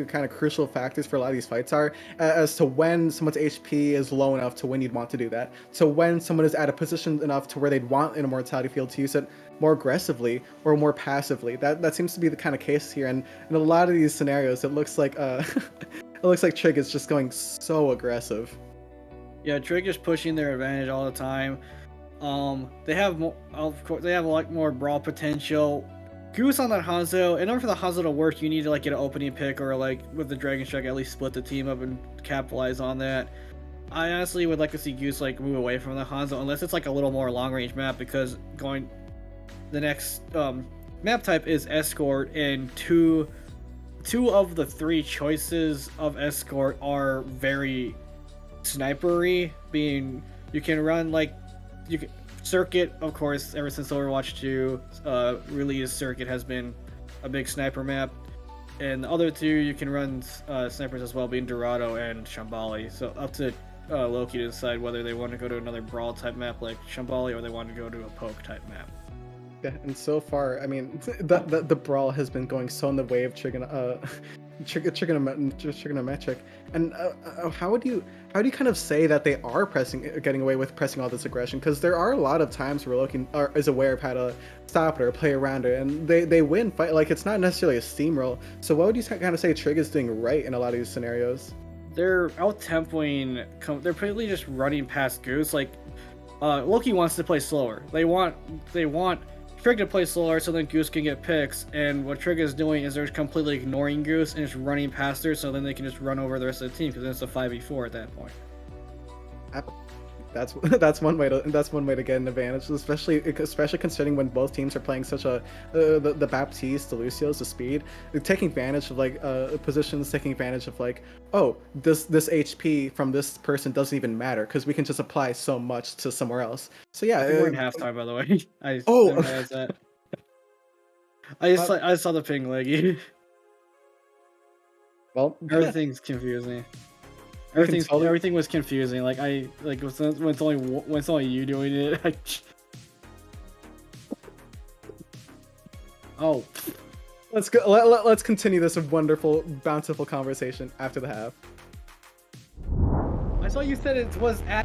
kind of crucial factors for a lot of these fights are, as to when someone's HP is low enough to when you'd want to do that, to when someone is at a position enough to where they'd want an immortality field to use it more aggressively or more passively. That seems to be the kind of case here, and in a lot of these scenarios, it looks like it looks like Trig is just going so aggressive.
Yeah, Trig is pushing their advantage all the time. They have a lot more brawl potential. Goose on that Hanzo. In order for the Hanzo to work, you need to like get an opening pick, or like with the Dragon Strike at least split the team up and capitalize on that. I honestly would like to see Goose like move away from the Hanzo unless it's like a little more long range map, because the next map type is escort, and two of the three choices of escort are very snipery, being you can run like circuit, of course, ever since Overwatch 2 release, circuit has been a big sniper map, and the other two you can run snipers as well, being Dorado and Shambali. So up to Loki to decide whether they want to go to another brawl type map like Shambali, or they want to go to a poke type map.
Yeah, and so far, I mean, the brawl has been going so in the way of trigonometric. And how do you kind of say that they are getting away with pressing all this aggression? Because there are a lot of times where Loki is aware of how to stop it or play around it, and they win fight. Like, it's not necessarily a steamroll. So what would you kind of say Trig is doing right in a lot of these scenarios?
They're out-tempoing. They're pretty just running past Goose. Like, Loki wants to play slower. They want Trig to play slower so then Goose can get picks, and what Trig is doing is they're completely ignoring Goose and just running past her, so then they can just run over the rest of the team, because then it's a 5v4 at that point.
That's one way to get an advantage, especially considering when both teams are playing such a the Baptiste, the Lucio's, the speed. They're taking advantage of like positions, taking advantage of like, oh, this HP from this person doesn't even matter because we can just apply so much to somewhere else. So yeah,
we're in halftime, by the way. I didn't realize that. I saw the ping, Leggy.
Well,
everything's confusing. Everything was confusing. Like when it's only you doing it. Oh,
let's go. Let's continue this wonderful, bountiful conversation after the half.
I saw you said it was at.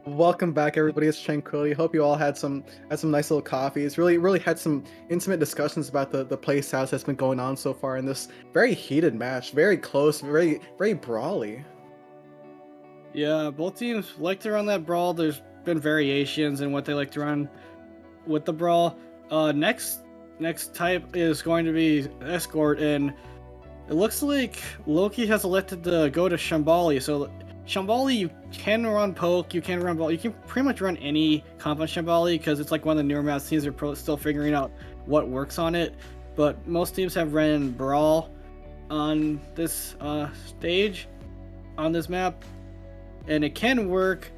Welcome back, everybody. It's Tranquility. Hope you all had some nice little coffees. Really had some intimate discussions about the play styles that's been going on so far in this very heated match. Very close, very brawly.
Yeah, both teams like to run that brawl. There's been variations in what they like to run with the brawl. Next type is going to be escort, and it looks like Loki has elected to go to Shambali. So Shambali, you can run poke, you can run ball, you can pretty much run any comp on Shambali because it's like one of the newer maps. Teams are still figuring out what works on it, but most teams have ran brawl on this stage, on this map, and it can work.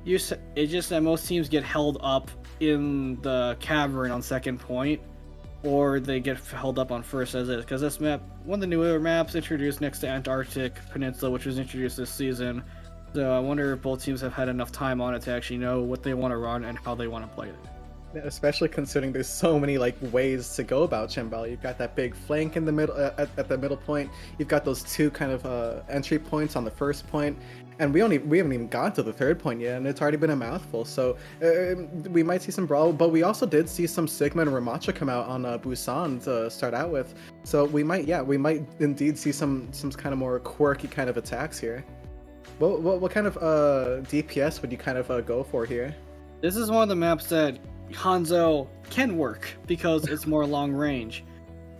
It's just that most teams get held up in the cavern on second point, or they get held up on first as is, because this map, one of the newer maps introduced next to Antarctic Peninsula, which was introduced this season. So I wonder if both teams have had enough time on it to actually know what they want to run and how they want to play it.
Especially considering there's so many like ways to go about Shambali. You've got that big flank in the middle at the middle point. You've got those two kind of entry points on the first point, and we haven't even gone to the third point yet, and it's already been a mouthful. So we might see some brawl, but we also did see some Sigma and Ramacha come out on Busan to start out with. So we might indeed see some kind of more quirky kind of attacks here. What kind of DPS would you kind of go for here?
This is one of the maps that Hanzo can work because it's more long range.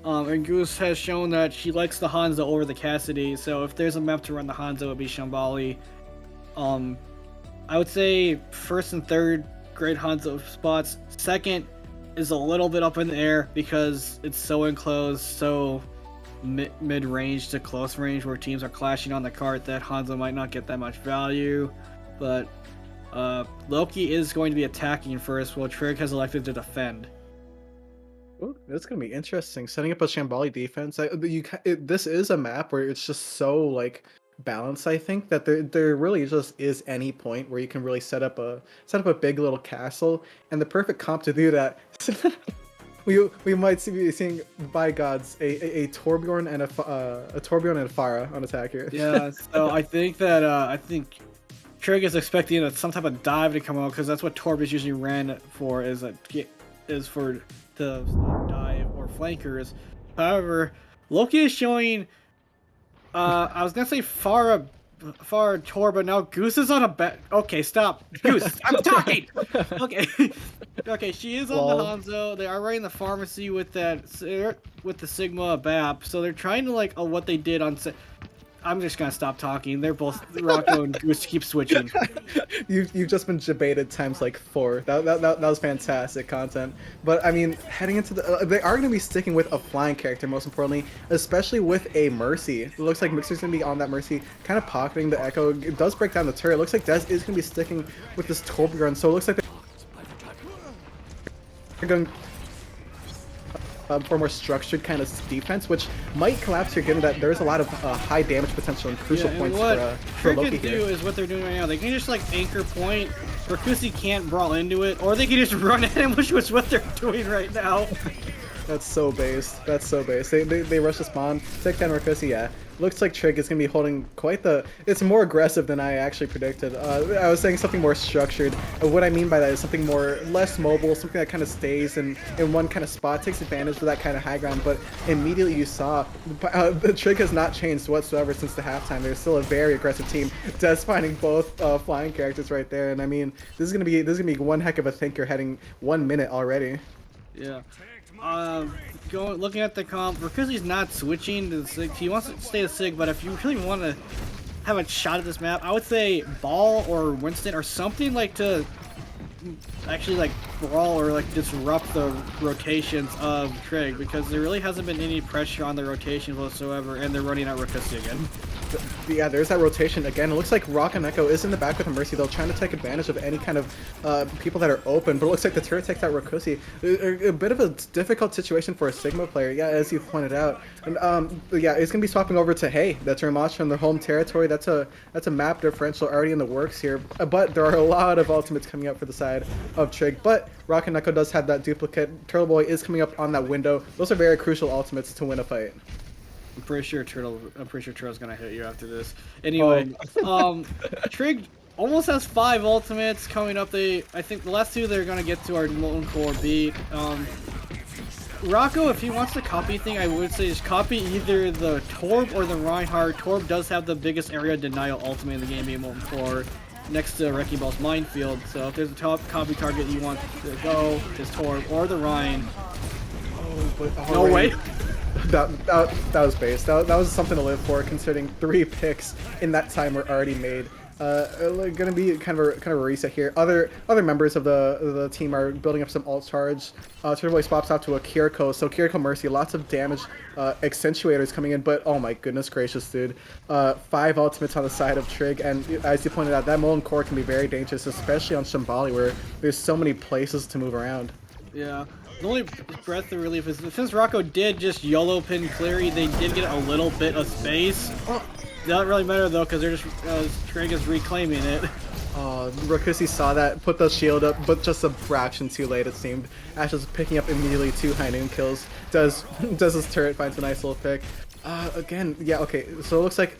And Goose has shown that she likes the Hanzo over the Cassidy, so if there's a map to run the Hanzo, it would be Shambali. I would say first and third, great Hanzo spots. Second is a little bit up in the air because it's so enclosed, so mid-range to close range where teams are clashing on the cart that Hanzo might not get that much value. But Loki is going to be attacking first, while Trig has elected to defend.
Ooh, that's gonna be interesting. Setting up a Shambali defense. This is a map where it's just so like balanced. I think that there really just is any point where you can really set up a big little castle, and the perfect comp to do that. we might be seeing, by gods, a Torbjorn and a Torbjorn and a Pharah on attack here.
Yeah, so I think Trig is expecting some type of dive to come out, because that's what Torb is usually ran for, is for the dive or flankers. However, Loki is showing, I was gonna say far Tor, but now Goose is on a bet. Okay, stop, Goose. I'm talking. Okay, she is on the Hanzo. They are running the pharmacy with the Sigma BAP, so they're trying to like what they did on. I'm just gonna stop talking. They're both Rocco and Goose keep switching.
You've just been debated times like 4. That was fantastic content. But I mean, heading into they are gonna be sticking with a flying character, most importantly, especially with a Mercy. It looks like Mixer's gonna be on that Mercy, kind of pocketing the Echo. It does break down the turret. It looks like Dez is gonna be sticking with this Torbjorn. So it looks like they're going for more structured kind of defense, which might collapse here, given that there's a lot of high damage potential and crucial points for Loki here.
What do is what they're doing right now. They can just like anchor point, Rakusi can't brawl into it, or they can just run at him, which was what they're doing right now.
That's so based. That's so based. They rush the spawn, take down Rakusi, yeah. Looks like Trig is going to be holding quite the... It's more aggressive than I actually predicted. I was saying something more structured. What I mean by that is something less mobile, something that kind of stays in one kind of spot, takes advantage of that kind of high ground. But immediately you saw the Trig has not changed whatsoever since the halftime. They're still a very aggressive team. Des finding both flying characters right there. And I mean, this is going to be one heck of a thinker heading 1 minute already.
Yeah. Looking at the comp, Rakusi's not switching to the Sig. He wants to stay the Sig, but if you really want to have a shot at this map, I would say Ball or Winston or something like to actually like brawl or like disrupt the rotations of Trig, because there really hasn't been any pressure on the rotations whatsoever, and they're running out Rakusi again.
Yeah, there's that rotation again. It looks like Rock and Echo is in the back with a Mercy, though, trying to take advantage of any kind of people that are open, but it looks like the turret takes out Rakusi. A bit of a difficult situation for a Sigma player, yeah, as you pointed out. And yeah, it's gonna be swapping over to Hey. That's Ramacha from their home territory. That's a map differential already in the works here, but there are a lot of ultimates coming up for the side of Trig. But Rock and Echo does have that duplicate. Turtle Boy is coming up on that window. Those are very crucial ultimates to win a fight.
I'm pretty sure Turtle's gonna hit you after this. Anyway, Trig almost has 5 ultimates coming up. I think the last 2 they're gonna get to are Molten Core beat. Rocco, if he wants to copy thing, I would say just copy either the Torb or the Reinhardt. Torb does have the biggest area denial ultimate in the game, being Molten Core, next to Wrecking Ball's Minefield. So if there's a top copy target you want to go, it's Torb or the Rhine.
Oh, but
No way.
That was base. That was something to live for, considering 3 picks in that time were already made. Gonna be kind of a reset here. Other members of the team are building up some alt charge. Turtle swaps out to a Kiriko, so Kiriko Mercy, lots of damage accentuators coming in, but oh my goodness gracious, dude. 5 ultimates on the side of Trig, and as you pointed out, that Molten Core can be very dangerous, especially on Shambali, where there's so many places to move around.
Yeah. The only breath of relief is since Rocco did just YOLO pin Cleary, they did get a little bit of space. Doesn't really matter though, because they're just Trig is reclaiming it.
Rakusi saw that, put the shield up, but just a fraction too late it seemed. Ash is picking up immediately 2 high noon kills. Does his turret, finds a nice little pick. Again, yeah, okay, so it looks like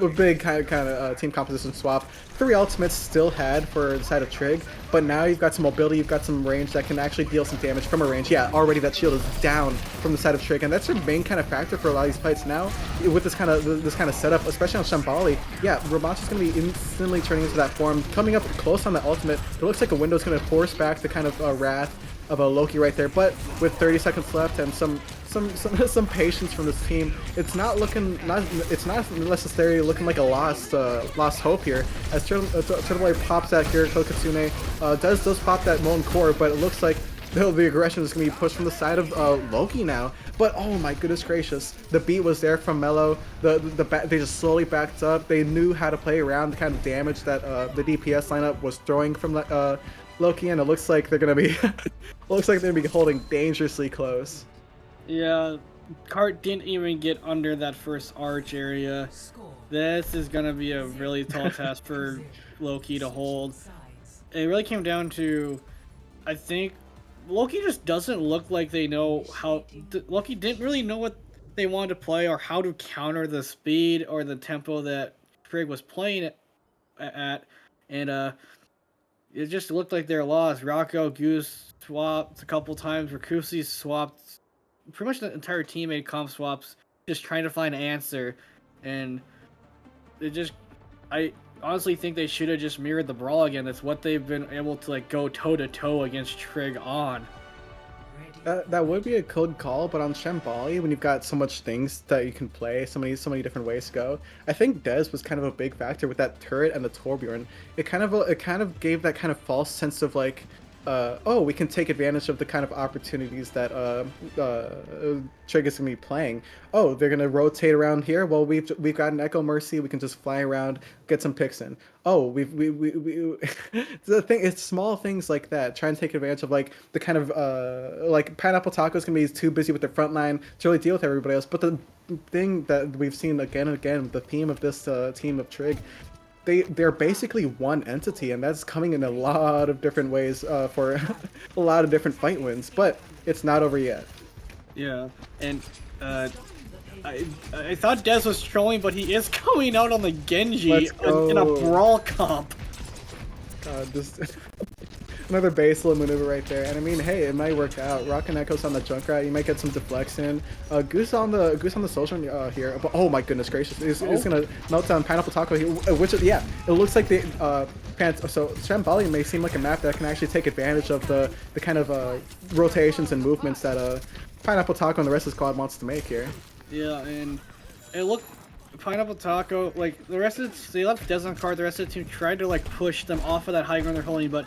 a big kind of team composition swap. 3 ultimates still had for the side of Trig, but now you've got some mobility, you've got some range that can actually deal some damage from a range. Yeah, already that shield is down from the side of Trig, and that's your main kind of factor for a lot of these fights now with this kind of setup, especially on Shambali. Yeah, Ramon's going to be instantly turning into that form, coming up close on the ultimate. It looks like a window's going to force back the kind of wrath of a Loki right there, but with 30 seconds left and some patience from this team, it's not necessarily looking like a lost hope here. As Turtle pops that Kiriko Kitsune, does pop that Molten Core, but it looks like the aggression is going to be pushed from the side of Loki now. But oh my goodness gracious, the beat was there from Mello. They just slowly backed up. They knew how to play around the kind of damage that the DPS lineup was throwing from Loki, and it looks like they're gonna be holding dangerously close.
Yeah, Cart didn't even get under that first arch area. This is gonna be a really tall task for Loki to hold. It really came down to, I think, Loki just doesn't look like they know how. Loki didn't really know what they wanted to play or how to counter the speed or the tempo that Trig was playing at, and it just looked like they're lost. Rocco, Goose swapped a couple times. Rakusi swapped. Pretty much the entire team made comp swaps, just trying to find an answer. And I honestly think they should have just mirrored the brawl again. That's what they've been able to go toe to toe against Trig on.
That would be a good call, but on Shambali, when you've got so much things that you can play, so many different ways to go, I think Dez was kind of a big factor with that turret and the Torbjorn. It kind of gave that kind of false sense of oh, we can take advantage of the kind of opportunities that Trig is gonna be playing. Oh, they're gonna rotate around here. Well, we've got an Echo Mercy. We can just fly around, get some picks in. Oh, we it's small things like that. Trying to take advantage of the kind of Pineapple Taco's gonna be too busy with the front line to really deal with everybody else. But the thing that we've seen again and again, the theme of this team of Trig, they're basically one entity, and that's coming in a lot of different ways for a lot of different fight wins, but it's not over yet.
Yeah, and I thought Dez was trolling, but he is going out on the Genji in a brawl comp.
Another base little maneuver right there, and I mean, hey, it might work out. Rock and Echoes on the Junkrat, you might get some deflection. Goose on the Soldier here, but oh my goodness gracious, it's gonna melt down Pineapple Taco here, which is, yeah, it looks like so Shambali may seem like a map that can actually take advantage of the kind of rotations and movements that Pineapple Taco and the rest of the squad wants to make here.
Yeah, and it looked Pineapple Taco, the rest of they left Dez on card, the rest of the team tried to push them off of that high ground they're holding, but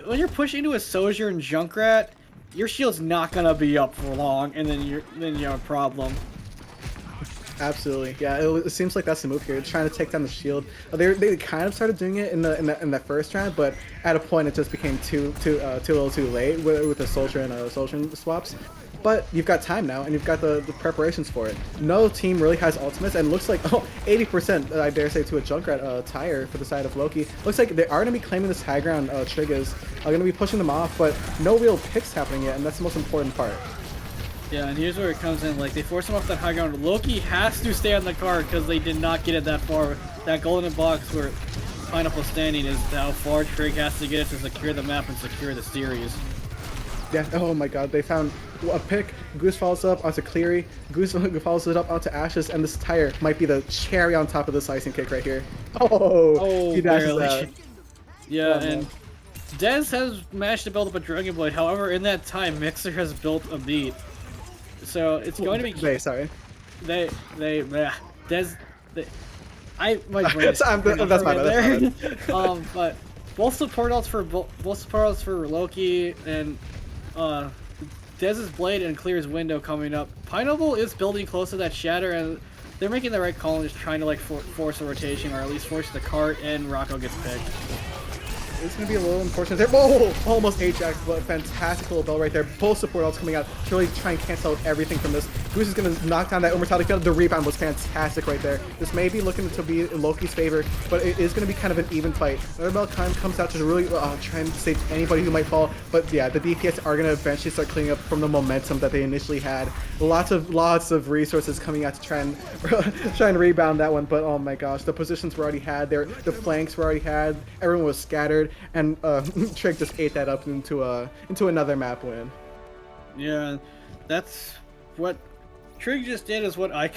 when you're pushing into a Soldier and Junkrat, your shield's not gonna be up for long, and then you have a problem.
Absolutely, yeah. It seems like that's the move here. It's trying to take down the shield. They kind of started doing it in the first round, but at a point it just became too little too late with the Soldier and Soldier swaps. But you've got time now, and you've got the preparations for it. No team really has ultimates, and it looks like 80%, I dare say, to a Junkrat tire for the side of Loki. Looks like they are going to be claiming this high ground. Trig is going to be pushing them off, but no real picks happening yet, and that's the most important part.
Yeah, and here's where it comes in. They force him off that high ground. Loki has to stay on the card because they did not get it that far. That golden box where Pineapple standing is how far Trig has to get to secure the map and secure the series.
Yeah, oh my god, they found a pick. Goose follows up onto Cleary. Goose follows it up onto Ashes, and this tire might be the cherry on top of this icing cake right here. Oh, he dashes
barely.
out.
Yeah,
Oh,
and Dez has managed to build up a Dragon Blade. However, in that time, Mixer has built a beat. So it's going to be...
Sorry.
Dez... my brain is
that's fine.
there. But both support outs for Loki and Dez's Blade and Clear's Window coming up. Pineapple is building close to that Shatter, and they're making the right call and just trying to like force a rotation, or at least force the cart, and Rocco gets picked.
It's going to be a little unfortunate there. Whoa! Almost Ajax, but fantastic little bell right there. Both support outs coming out to really try and cancel out everything from this. Goose is going to knock down that Umbertalic field. The rebound was fantastic right there. This may be looking to be in Loki's favor, but it is going to be kind of an even fight. Another bell comes out to really try and save anybody who might fall. But yeah, the DPS are going to eventually start cleaning up from the momentum that they initially had. Lots of resources coming out to try and rebound that one. But oh my gosh, the positions were already had there. The flanks were already had. Everyone was scattered. And Trig just ate that up into another map win.
Yeah, that's what Trig just did. Is what I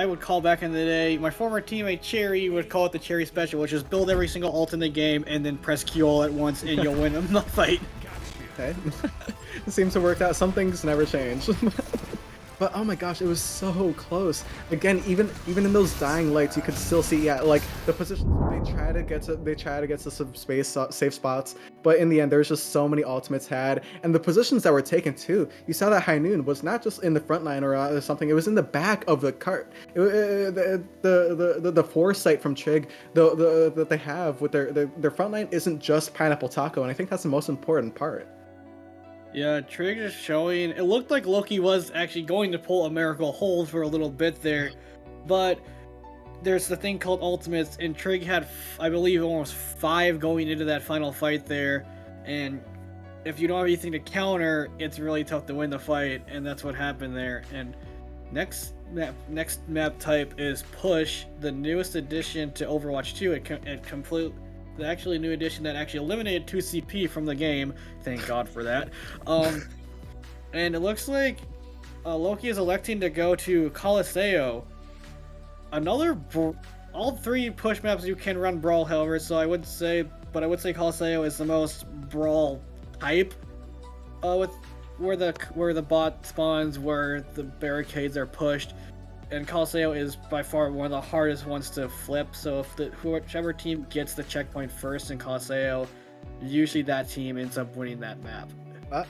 would call back in the day. My former teammate Cherry would call it the Cherry Special, which is build every single ult in the game and then press Q all at once and you'll win the fight.
Okay, it seems to work out. Some things never change. But oh my gosh, it was so close. Again, even in those dying lights, you could still see, yeah, like the positions they try to get to some space safe spots. But in the end, there's just so many ultimates had, and the positions that were taken too. You saw that High Noon was not just in the front line or something; it was in the back of the cart. The foresight from Trig that they have with their front line isn't just Pineapple Taco, and I think that's the most important part.
Yeah, Trig is showing. It looked like Loki was actually going to pull a miracle hold for a little bit there, but there's the thing called ultimates, and Trig had, I believe, almost 5 going into that final fight there, and if you don't have anything to counter, it's really tough to win the fight, and that's what happened there. And next map type is Push, the newest addition to Overwatch 2. The actually new edition that actually eliminated 2 CP from the game. Thank God for that. And it looks like Loki is electing to go to Colosseo. All 3 push maps you can run Brawl, however, so I would say Colosseo is the most Brawl type. With where the bot spawns, where the barricades are pushed. And Colosseo is by far one of the hardest ones to flip, so if whichever team gets the checkpoint first in Colosseo, usually that team ends up winning that map.
That's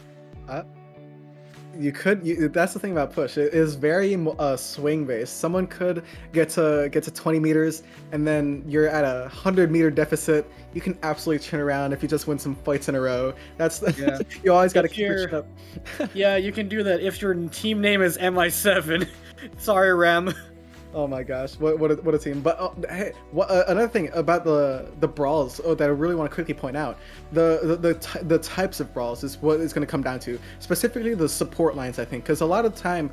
the thing about Push. It is very swing based. Someone could get to 20 meters, and then you're at a 100-meter deficit. You can absolutely turn around if you just win some fights in a row. Yeah. You always got to keep it up.
Yeah, you can do that if your team name is MI7. Sorry, Ram.
Oh my gosh, what a team! But hey, another thing about the brawls that I really want to quickly point out, the types of brawls is what it's going to come down to. Specifically, the support lines, I think, because a lot of time,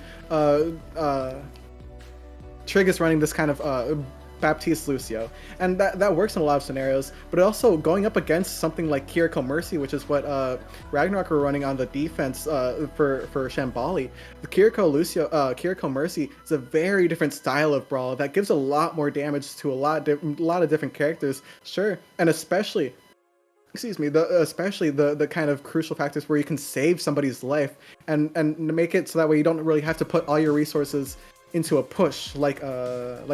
Trig is running this kind of Baptiste Lucio, and that works in a lot of scenarios, but also going up against something like Kiriko Mercy, which is what Ragnarok were running on the defense for Shambali. The Kiriko Mercy is a very different style of brawl that gives a lot more damage to a lot of different characters, sure, and especially the kind of crucial factors where you can save somebody's life and make it so that way you don't really have to put all your resources into a push like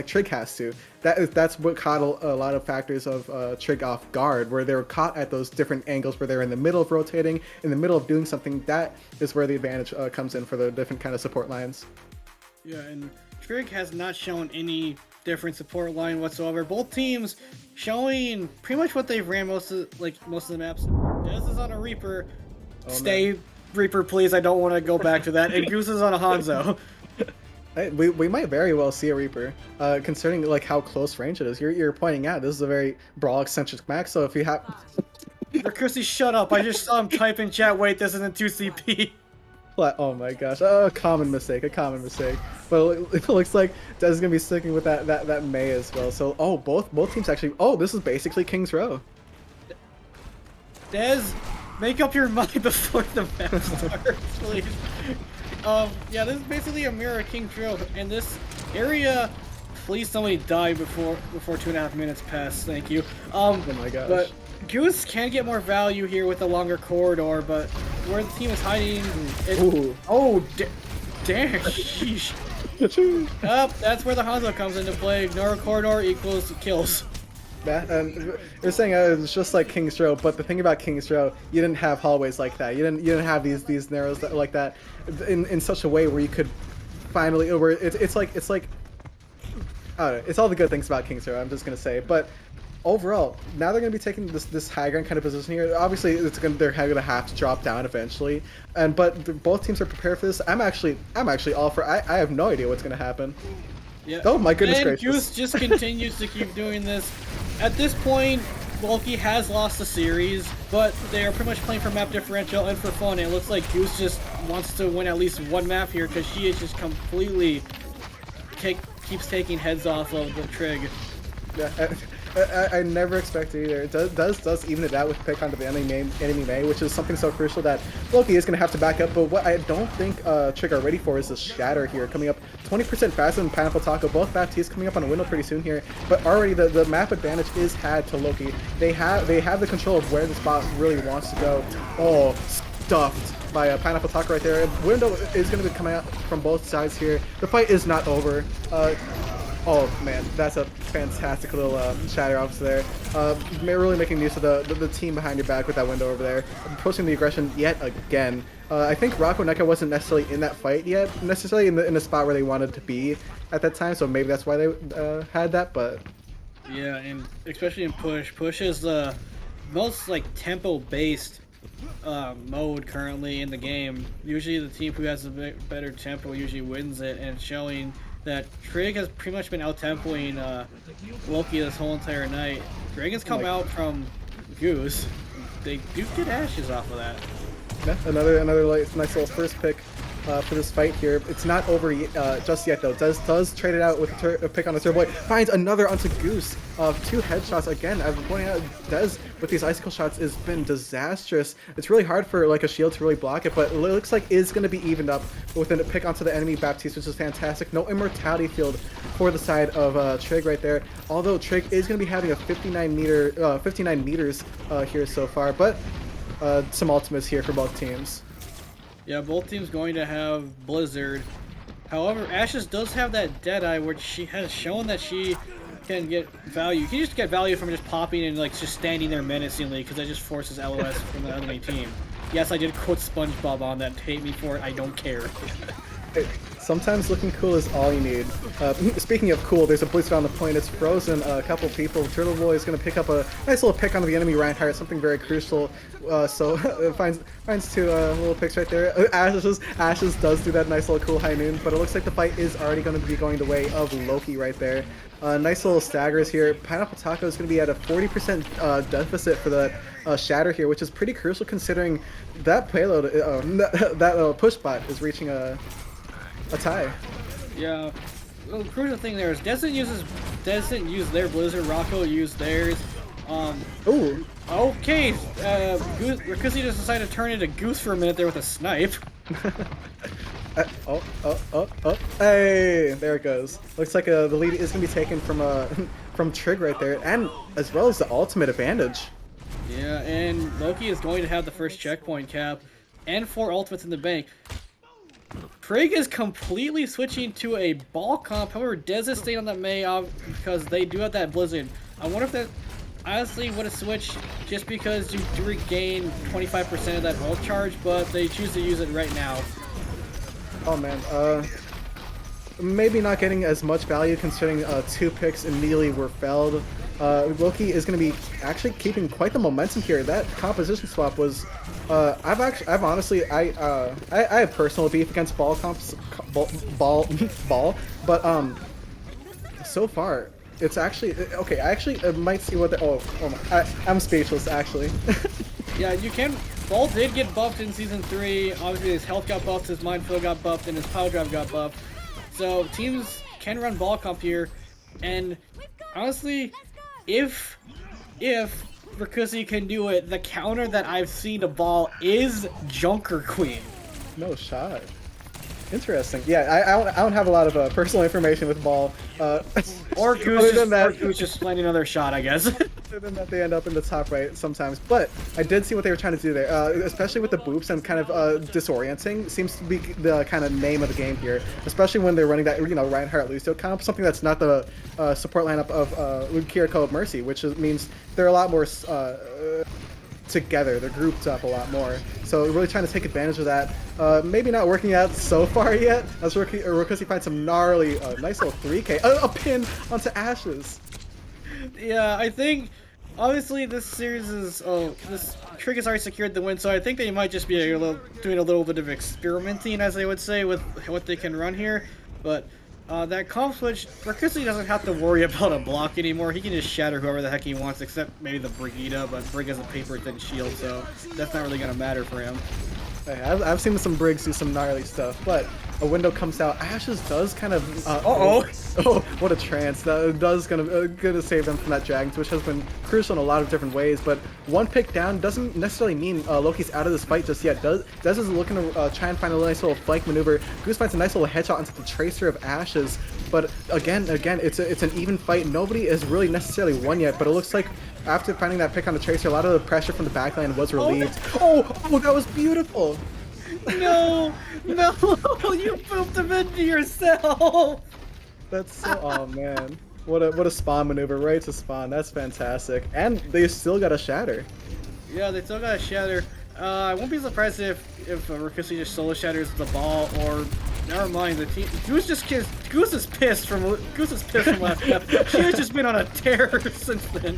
Trig has to. That's what caught a lot of factors of Trig off guard, where they were caught at those different angles where they're in the middle of rotating, in the middle of doing something. That is where the advantage comes in for the different kind of support lines.
Yeah, and Trig has not shown any different support line whatsoever. Both teams showing pretty much what they've ran most of the maps. Dez is on a Reaper. Stay man. Reaper, please. I don't want to go back to that. And Goose is on a Hanzo.
We might very well see a Reaper, considering like how close range it is. You're pointing out this is a very brawl eccentric map. So if you have,
Chrissy, shut up! I just saw him type in chat. Wait, this isn't 2CP.
What? Oh my gosh! A common mistake. A common mistake. But it looks like Dez is gonna be sticking with that May as well. So both teams actually. Oh, this is basically King's Row.
Dez, make up your mind before the match starts, please. Yeah, this is basically a mirror of King's Row, and this area. Please somebody die before 2.5 minutes pass. Thank you.
Oh my gosh.
But Goose can get more value here with a longer corridor, but where the team is hiding, damn, sheesh. That's where the Hanzo comes into play. Narrow corridor equals kills.
You're saying it's just like King's Row, but the thing about King's Row, you didn't have hallways like that. You didn't have these narrows like that in such a way where you could finally where it's like I don't know, it's all the good things about King's Row, I'm just gonna say, but overall, now they're gonna be taking this high ground kind of position here. Obviously, they're gonna have to drop down eventually, but both teams are prepared for this. I'm actually all for. I have no idea what's gonna happen.
Yeah.
Oh my goodness gracious!
Goose just continues to keep doing this. At this point, Loki has lost the series, but they are pretty much playing for map differential and for fun. It looks like Goose just wants to win at least one map here because she is just completely keeps taking heads off of the Trig.
Yeah. I never expected either. It does even it out with pick onto the enemy May, which is something so crucial that Loki is going to have to back up. But what I don't think Trick are ready for is the Shatter here, coming up 20% faster than Pineapple Taco. Both Baptistes coming up on a window pretty soon here. But already the map advantage is had to Loki. They have the control of where the spot really wants to go. Oh, stuffed by a Pineapple Taco right there. Window is going to be coming out from both sides here. The fight is not over. Oh man, that's a fantastic little shatter off there. Really making use of the team behind your back with that window over there. Posting the aggression yet again. I think Rocco Neca wasn't necessarily in that fight yet, necessarily in the spot where they wanted to be at that time, so maybe that's why they had that, but...
Yeah, and especially in Push. Push is the most like tempo-based mode currently in the game. Usually the team who has a better tempo usually wins it, and showing that Trig has pretty much been out-tempoing Loki this whole entire night. Dragons come out from Goose. They do get ashes off of that.
Yeah, another nice little first pick for this fight here. It's not over just yet though. Does trade it out with a pick on the Turbo Boy. Finds another onto Goose. 2 headshots again. I've been pointing out Dez with these icicle shots has been disastrous. It's really hard for like a shield to really block it, but it looks like it's going to be evened up with a pick onto the enemy Baptiste, which is fantastic. No immortality field for the side of Trig right there. Although Trig is going to be having a 59 meters here so far, but some ultimates here for both teams.
Yeah, both teams going to have Blizzard. However, Ashes does have that Deadeye, which she has shown that she can get value. You can just get value from just popping and like just standing there menacingly, because that just forces LOS from the enemy team. Yes, I did quote SpongeBob on that. Hate me for it. I don't care.
Sometimes looking cool is all you need. Speaking of cool, there's a Blizzard on the point. It's frozen a couple people. Turtle Boy is going to pick up a nice little pick onto the enemy Reinhardt, something very crucial. So finds 2 little picks right there. Ashes does do that nice little cool high noon, but it looks like the fight is already going to be going the way of Loki right there. Nice little staggers here. Pineapple Taco is going to be at a 40% deficit for the shatter here, which is pretty crucial considering that payload, that push bot is reaching a tie.
Yeah. Well, the crucial thing there is doesn't use their Blizzard. Rocco used theirs.
Ooh.
Okay. Goose, Rikusi just decided to turn into Goose for a minute there with a snipe. Hey,
there it goes. Looks like the lead is gonna be taken from Trig right there, and as well as the ultimate advantage.
Yeah, and Loki is going to have the first checkpoint cap, and 4 ultimates in the bank. Trig is completely switching to a ball comp. However, Dez is staying on that May because they do have that Blizzard. I wonder if that honestly would have switched just because you do regain 25% of that ult charge, but they choose to use it right now.
Oh man, maybe not getting as much value considering 2 picks immediately were felled. Loki is going to be actually keeping quite the momentum here. That composition swap was, I have personal beef against ball comps, but so far it's actually okay. I actually might see what I'm speechless actually.
Yeah, you can. Ball did get buffed in Season 3. Obviously, his health got buffed, his mind field got buffed, and his power drive got buffed. So teams can run ball comp here, and honestly, if Rikusi can do it, the counter that I've seen to ball is Junker Queen.
No shot. Interesting. Yeah, I don't have a lot of personal information with ball.
Or Goose just playing another shot, I guess.
Other than that, they end up in the top right sometimes. But I did see what they were trying to do there, especially with the boops and kind of disorienting. Seems to be the kind of name of the game here, especially when they're running that, you know, Reinhardt Lucio comp, something that's not the support lineup of Kiriko Mercy, which means they're a lot more together. They're grouped up a lot more. So really trying to take advantage of that. Maybe not working out so far yet, as Rikusi finds some gnarly, nice little 3K. A pin onto Ashes.
Yeah, I think obviously this series is this Trig has already secured the win, so I think they might just be doing a little bit of experimenting, as they would say, with what they can run here. But that comp switch, Rikusi doesn't have to worry about a block anymore. He can just shatter whoever the heck he wants, except maybe the Brigitte, but Brig has a paper thin shield, so that's not really gonna matter for him.
I've seen some Briggs do some gnarly stuff, but a window comes out. Ashes does kind of. Oh, what a trance! That does gonna save them from that Dragon, which has been crucial in a lot of different ways. But one pick down doesn't necessarily mean Loki's out of this fight just yet. Dez is looking to try and find a nice little flank maneuver. Goose finds a nice little headshot into the tracer of Ashes. But again, it's an even fight. Nobody is really necessarily won yet, but it looks like after finding that pick on the tracer, a lot of the pressure from the backline was relieved. Oh, that was beautiful.
No, you pooped him into yourself.
That's so. Oh man, what a spawn maneuver right to spawn. That's fantastic. And they still got a shatter.
Yeah, they still got a shatter. I won't be surprised if Rikusi just solo shatters the ball, or never mind. The team Goose is pissed from last map. She has just been on a tear since then.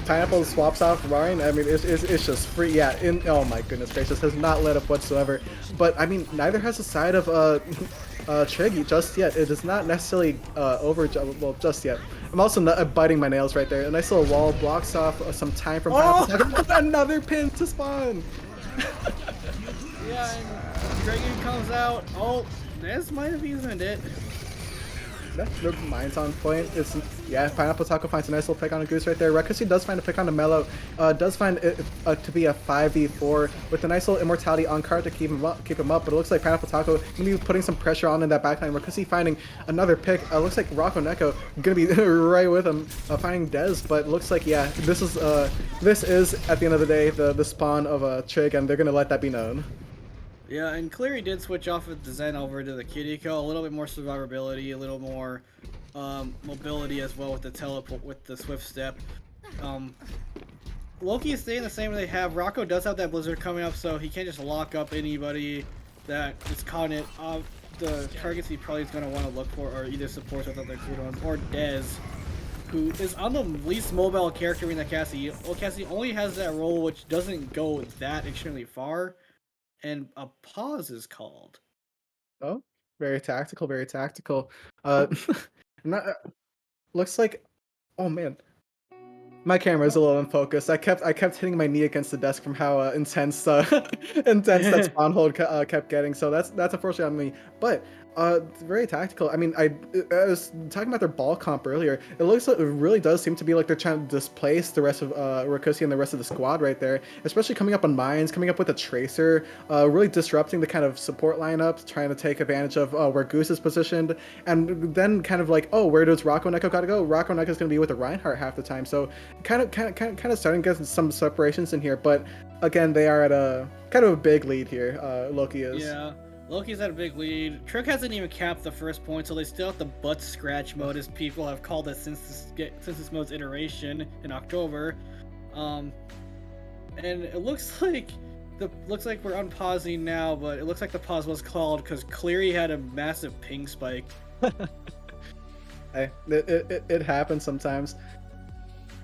Pineapple swaps off Ryan. I mean, it's just free. Yeah. Oh my goodness gracious, has not let up whatsoever. But I mean, neither has the side of Triggy just yet. It is not necessarily over. Well, just yet. I'm also biting my nails right there. A nice little wall blocks off some time from Pineapple. Another pin to spawn.
Yeah, and Dragon comes out. Oh, this might have evened it.
No, mine's on point. Yeah, Pineapple Taco finds a nice little pick on a Goose right there. Rekusi does find a pick on a Mellow. Does find it to be a 5v4 with a nice little immortality on card to keep him up. But it looks like Pineapple Taco gonna be putting some pressure on in that backline. Rekusi finding another pick. Looks like Rocco Neko gonna be right with him, finding Dez. But it looks like, yeah, this is at the end of the day the spawn of Trig, and they're gonna let that be known.
Yeah, and Cleary did switch off with the Zen over to the Kiriko, a little bit more survivability, a little more mobility as well with the teleport, with the swift step. Loki is staying the same way they have. Rocco does have that Blizzard coming up, so he can't just lock up anybody that is caught in it. The targets he probably is going to want to look for are either supports without their cooldowns, or Dez, who is on the least mobile character in the Cassie. Well, Cassie only has that role which doesn't go that extremely far. And a pause is called.
Oh, very tactical, very tactical. Looks like, oh man, my camera is a little unfocused. I kept hitting my knee against the desk from how intense that spawn hold kept getting. So that's unfortunate on me. But very tactical. I mean, I was talking about their ball comp earlier. It looks like it really does seem to be like they're trying to displace the rest of Rikusi and the rest of the squad right there. Especially coming up on mines, coming up with a tracer, really disrupting the kind of support lineup, trying to take advantage of where Goose is positioned, and then kind of like, oh, where does Rocco Neko gotta go? Rocco Neko is gonna be with the Reinhardt half the time. So kind of starting to get some separations in here. But again, they are at a kind of a big lead here. Loki is.
Yeah. Loki's at a big lead. Trick hasn't even capped the first point, so they still have the butt scratch mode, as people have called it since this mode's iteration in October. And it looks like we're unpausing now, but it looks like the pause was called because Cleary had a massive ping spike.
Hey, it happens sometimes.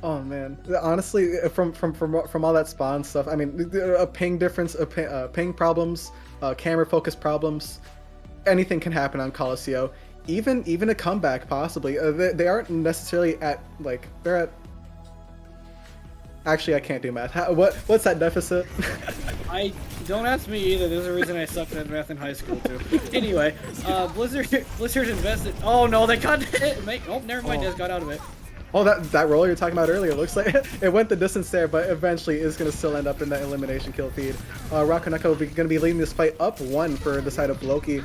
Oh man, honestly, from all that spawn stuff, I mean, a ping difference, ping problems, camera focus problems, anything can happen on Colosseo. Even a comeback possibly. They aren't necessarily at, like, they're at Actually, I can't do math. What's that deficit?
I don't ask me either. There's a reason I sucked at math in high school too. Anyway, Blizzard invested. Oh no, they got it. Oh, never mind. Just got out of it.
Oh, that roll you're talking about earlier looks like it went the distance there, but eventually is going to still end up in that elimination kill feed. Ragnarok will be going to be leading this fight up 1 for the side of Loki.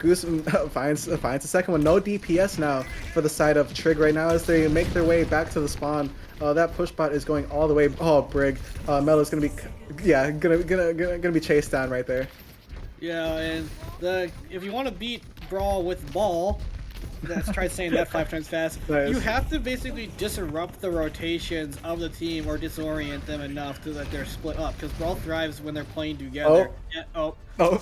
Goose finds the second one. No DPS now for the side of Trig right now as they make their way back to the spawn. That push bot is going all the way. Oh, Brig. Melo's going to be, yeah, gonna be chased down right there.
Yeah, and if you want to beat Brawl with ball, let's try saying that 5 times fast.
Nice.
You have to basically disrupt the rotations of the team or disorient them enough so that they're split up. Because Brawl thrives when they're playing together.
Oh. Oh.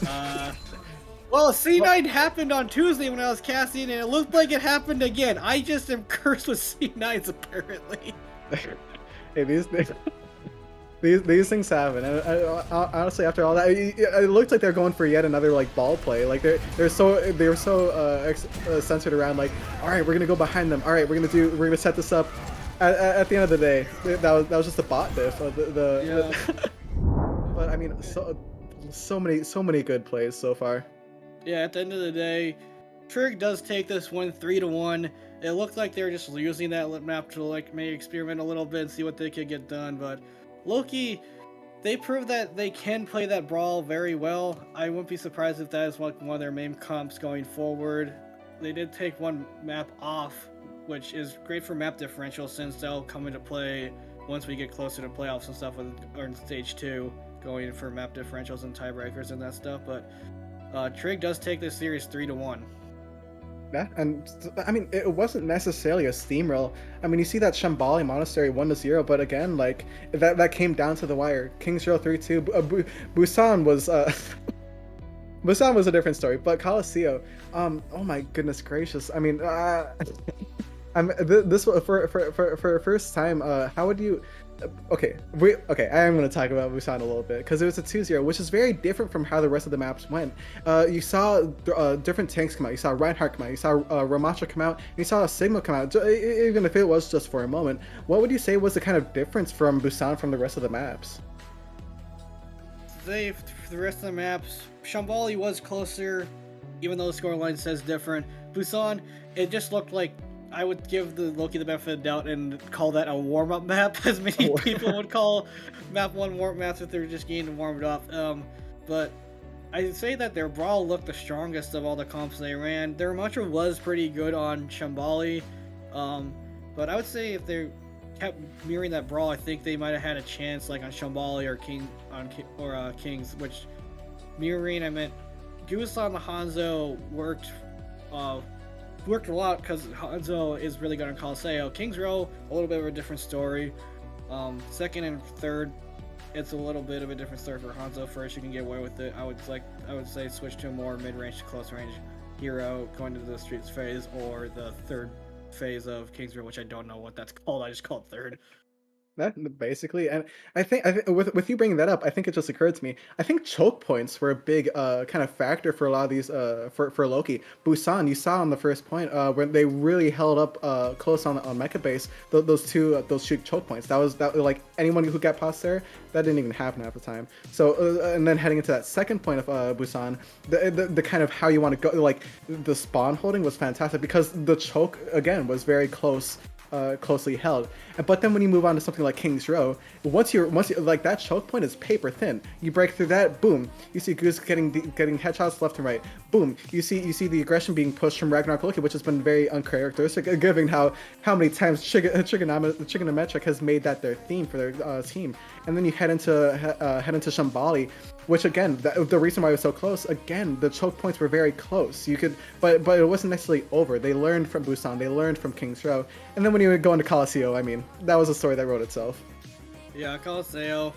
Well, C9 happened on Tuesday when I was casting, and it looked like it happened again. I just am cursed with C9s apparently.
Hey, these things happen, and honestly, after all that, it looked like they're going for yet another like ball play. Like they were so censored around. Like, all right, we're gonna go behind them. All right, we're gonna set this up. At the end of the day, that was just a bot diff. But I mean, so many good plays so far.
Yeah, at the end of the day, Trig does take this one 3-1. It looked like they were just using that map to like maybe experiment a little bit and see what they could get done, but Loki, they proved that they can play that Brawl very well. I wouldn't be surprised if that is one of their main comps going forward. They did take one map off, which is great for map differential since they'll come into play once we get closer to playoffs and stuff or in stage 2, going for map differentials and tiebreakers and that stuff. But Trig does take this series 3-1.
Yeah, and I mean, it wasn't necessarily a steamroll. I mean, you see that Shambhala Monastery 1-0, but again, like that came down to the wire. King's Row 3-2. Busan was Busan was a different story, but Coliseum. Oh my goodness gracious! I mean, this for first time. How would you? Okay, I am going to talk about Busan a little bit because it was a 2-0, which is very different from how the rest of the maps went. You saw different tanks come out, you saw Reinhardt come out, you saw Ramatra come out, and you saw Sigma come out, even if it was just for a moment. What would you say was the kind of difference from Busan from the rest of the maps?
For the rest of the maps, Shambhala was closer, even though the scoreline says different. Busan, it just looked like I would give the Loki the benefit of the doubt and call that a warm-up map, as many people would call map 1 warm maps if they were just getting warmed up. But I'd say that their Brawl looked the strongest of all the comps they ran. Their Mantra was pretty good on Shambhala, but I would say if they kept mirroring that Brawl, I think they might have had a chance, like on Shambhala or Kings. Which mirroring, I meant Goose on the Hanzo worked a lot because Hanzo is really good on Coliseum. King's Row, a little bit of a different story. Second and third, it's a little bit of a different story for Hanzo. First, you can get away with it. I would say switch to a more mid-range to close-range hero going to the streets phase or the third phase of King's Row, which I don't know what that's called. I just call it third.
That basically, and I think with you bringing that up, I think it just occurred to me. I think choke points were a big kind of factor for a lot of these for Loki. Busan, you saw on the first point where they really held up close on Mecha base. Those two choke points. That like anyone who got past there, that didn't even happen half the time. So and then heading into that second point of Busan, the kind of how you want to go, like the spawn holding was fantastic because the choke again was very close. Closely held, but then when you move on to something like King's Row, once you like that choke point is paper thin. You break through that, boom, you see Goose getting headshots left and right. Boom, you see the aggression being pushed from Ragnarok Loki, which has been very uncharacteristic, given how many times Trigonometric has made that their theme for their team. And then you head into Shambhala, which again, the reason why it was so close, again, the choke points were very close. You could, but it wasn't necessarily over. They learned from Busan, they learned from King's Row, and then when you would go into Coliseum, I mean, that was a story that wrote itself.
Yeah, Coliseum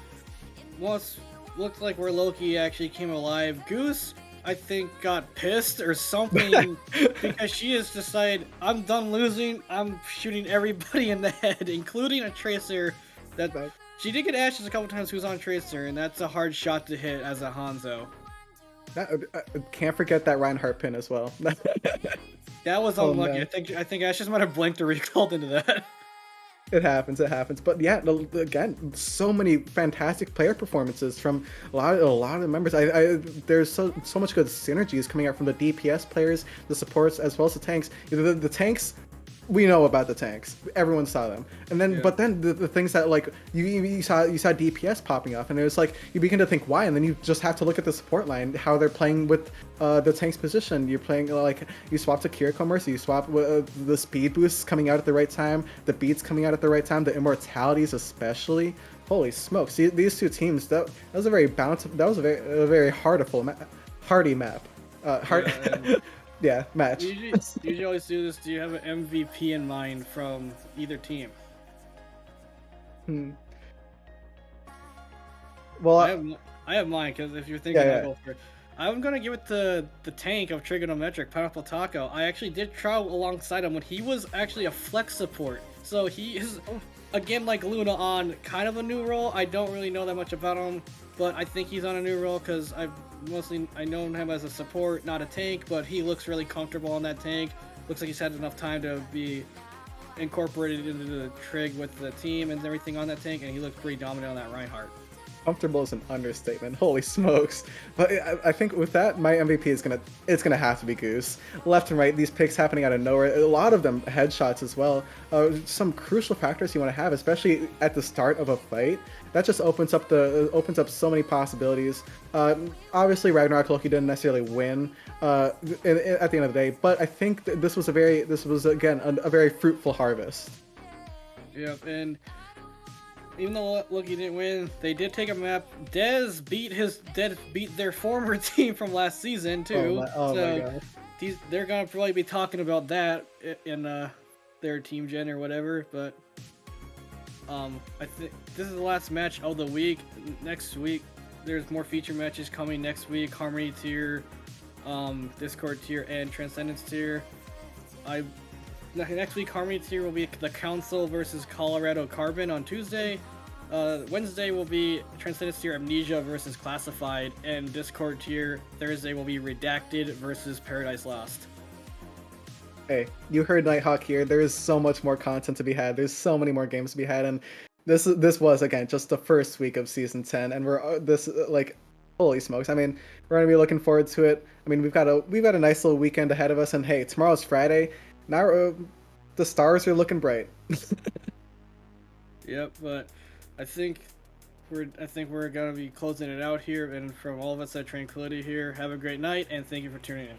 looked like where Loki actually came alive. Goose, I think, got pissed or something because she has decided, I'm done losing. I'm shooting everybody in the head, including a Tracer. She did get Ashes a couple times who's on Tracer, and that's a hard shot to hit as a Hanzo.
Can't forget that Reinhardt pin as well.
That was unlucky. I think Ashes might have blinked or recalled into that.
It happens. It happens. But yeah, again, so many fantastic player performances from a lot of the members. There's so much good synergies coming out from the DPS players, the supports, as well as the tanks. The tanks, we know about the tanks. Everyone saw them. And then, but then the things that like you saw DPS popping up, and it was like you begin to think why, and then you just have to look at the support line, how they're playing with the tank's position. You're playing like you swap to Kira Mercy, you swap the speed boosts coming out at the right time, the beats coming out at the right time, the immortalities especially. Holy smokes! These two teams, that was a very very hardy map. Yeah, match.
Usually always do this. Do you have an MVP in mind from either team?
Well,
I have mine, because if you're thinking, I'll go first. I'm gonna give it to the tank of Trigonometric, Pineapple Taco. I actually did try alongside him when he was actually a flex support. So he is, again, like Luna, on kind of a new role. I don't really know that much about him, but I think he's on a new role because I know him as a support, not a tank, but he looks really comfortable on that tank. Looks like he's had enough time to be incorporated into the trig with the team and everything on that tank, and he looks pretty dominant on that Reinhardt.
Comfortable is an understatement. Holy smokes! But I think with that, my MVP is gonna have to be Goose. Left and right, these picks happening out of nowhere. A lot of them headshots as well. Some crucial factors you want to have, especially at the start of a fight. That just opens up so many possibilities. Obviously, Ragnarok Loki didn't necessarily win at the end of the day, but I think this was again a very fruitful harvest.
Yep, and even though Loki didn't win, they did take a map. Dez beat their former team from last season too.
Oh my god.
They're gonna probably be talking about that in their team gen or whatever. But I think this is the last match of the week. Next week, there's more feature matches coming next week. Harmony tier, Discord tier, and Transcendence tier. Next week, Harmony tier will be the Council versus Colorado Carbon on Tuesday. Wednesday will be Transcendence tier Amnesia versus Classified, and Discord tier Thursday will be Redacted versus Paradise Lost.
Hey, you heard Nighthawk here. There is so much more content to be had. There's so many more games to be had, and this was again just the first week of season 10, and we're like, holy smokes! I mean, we're gonna be looking forward to it. I mean, we've got a nice little weekend ahead of us, and hey, tomorrow's Friday. Now the stars are looking bright.
Yep, but I think we're gonna be closing it out here, and from all of us at Tranquility here, have a great night, and thank you for tuning in.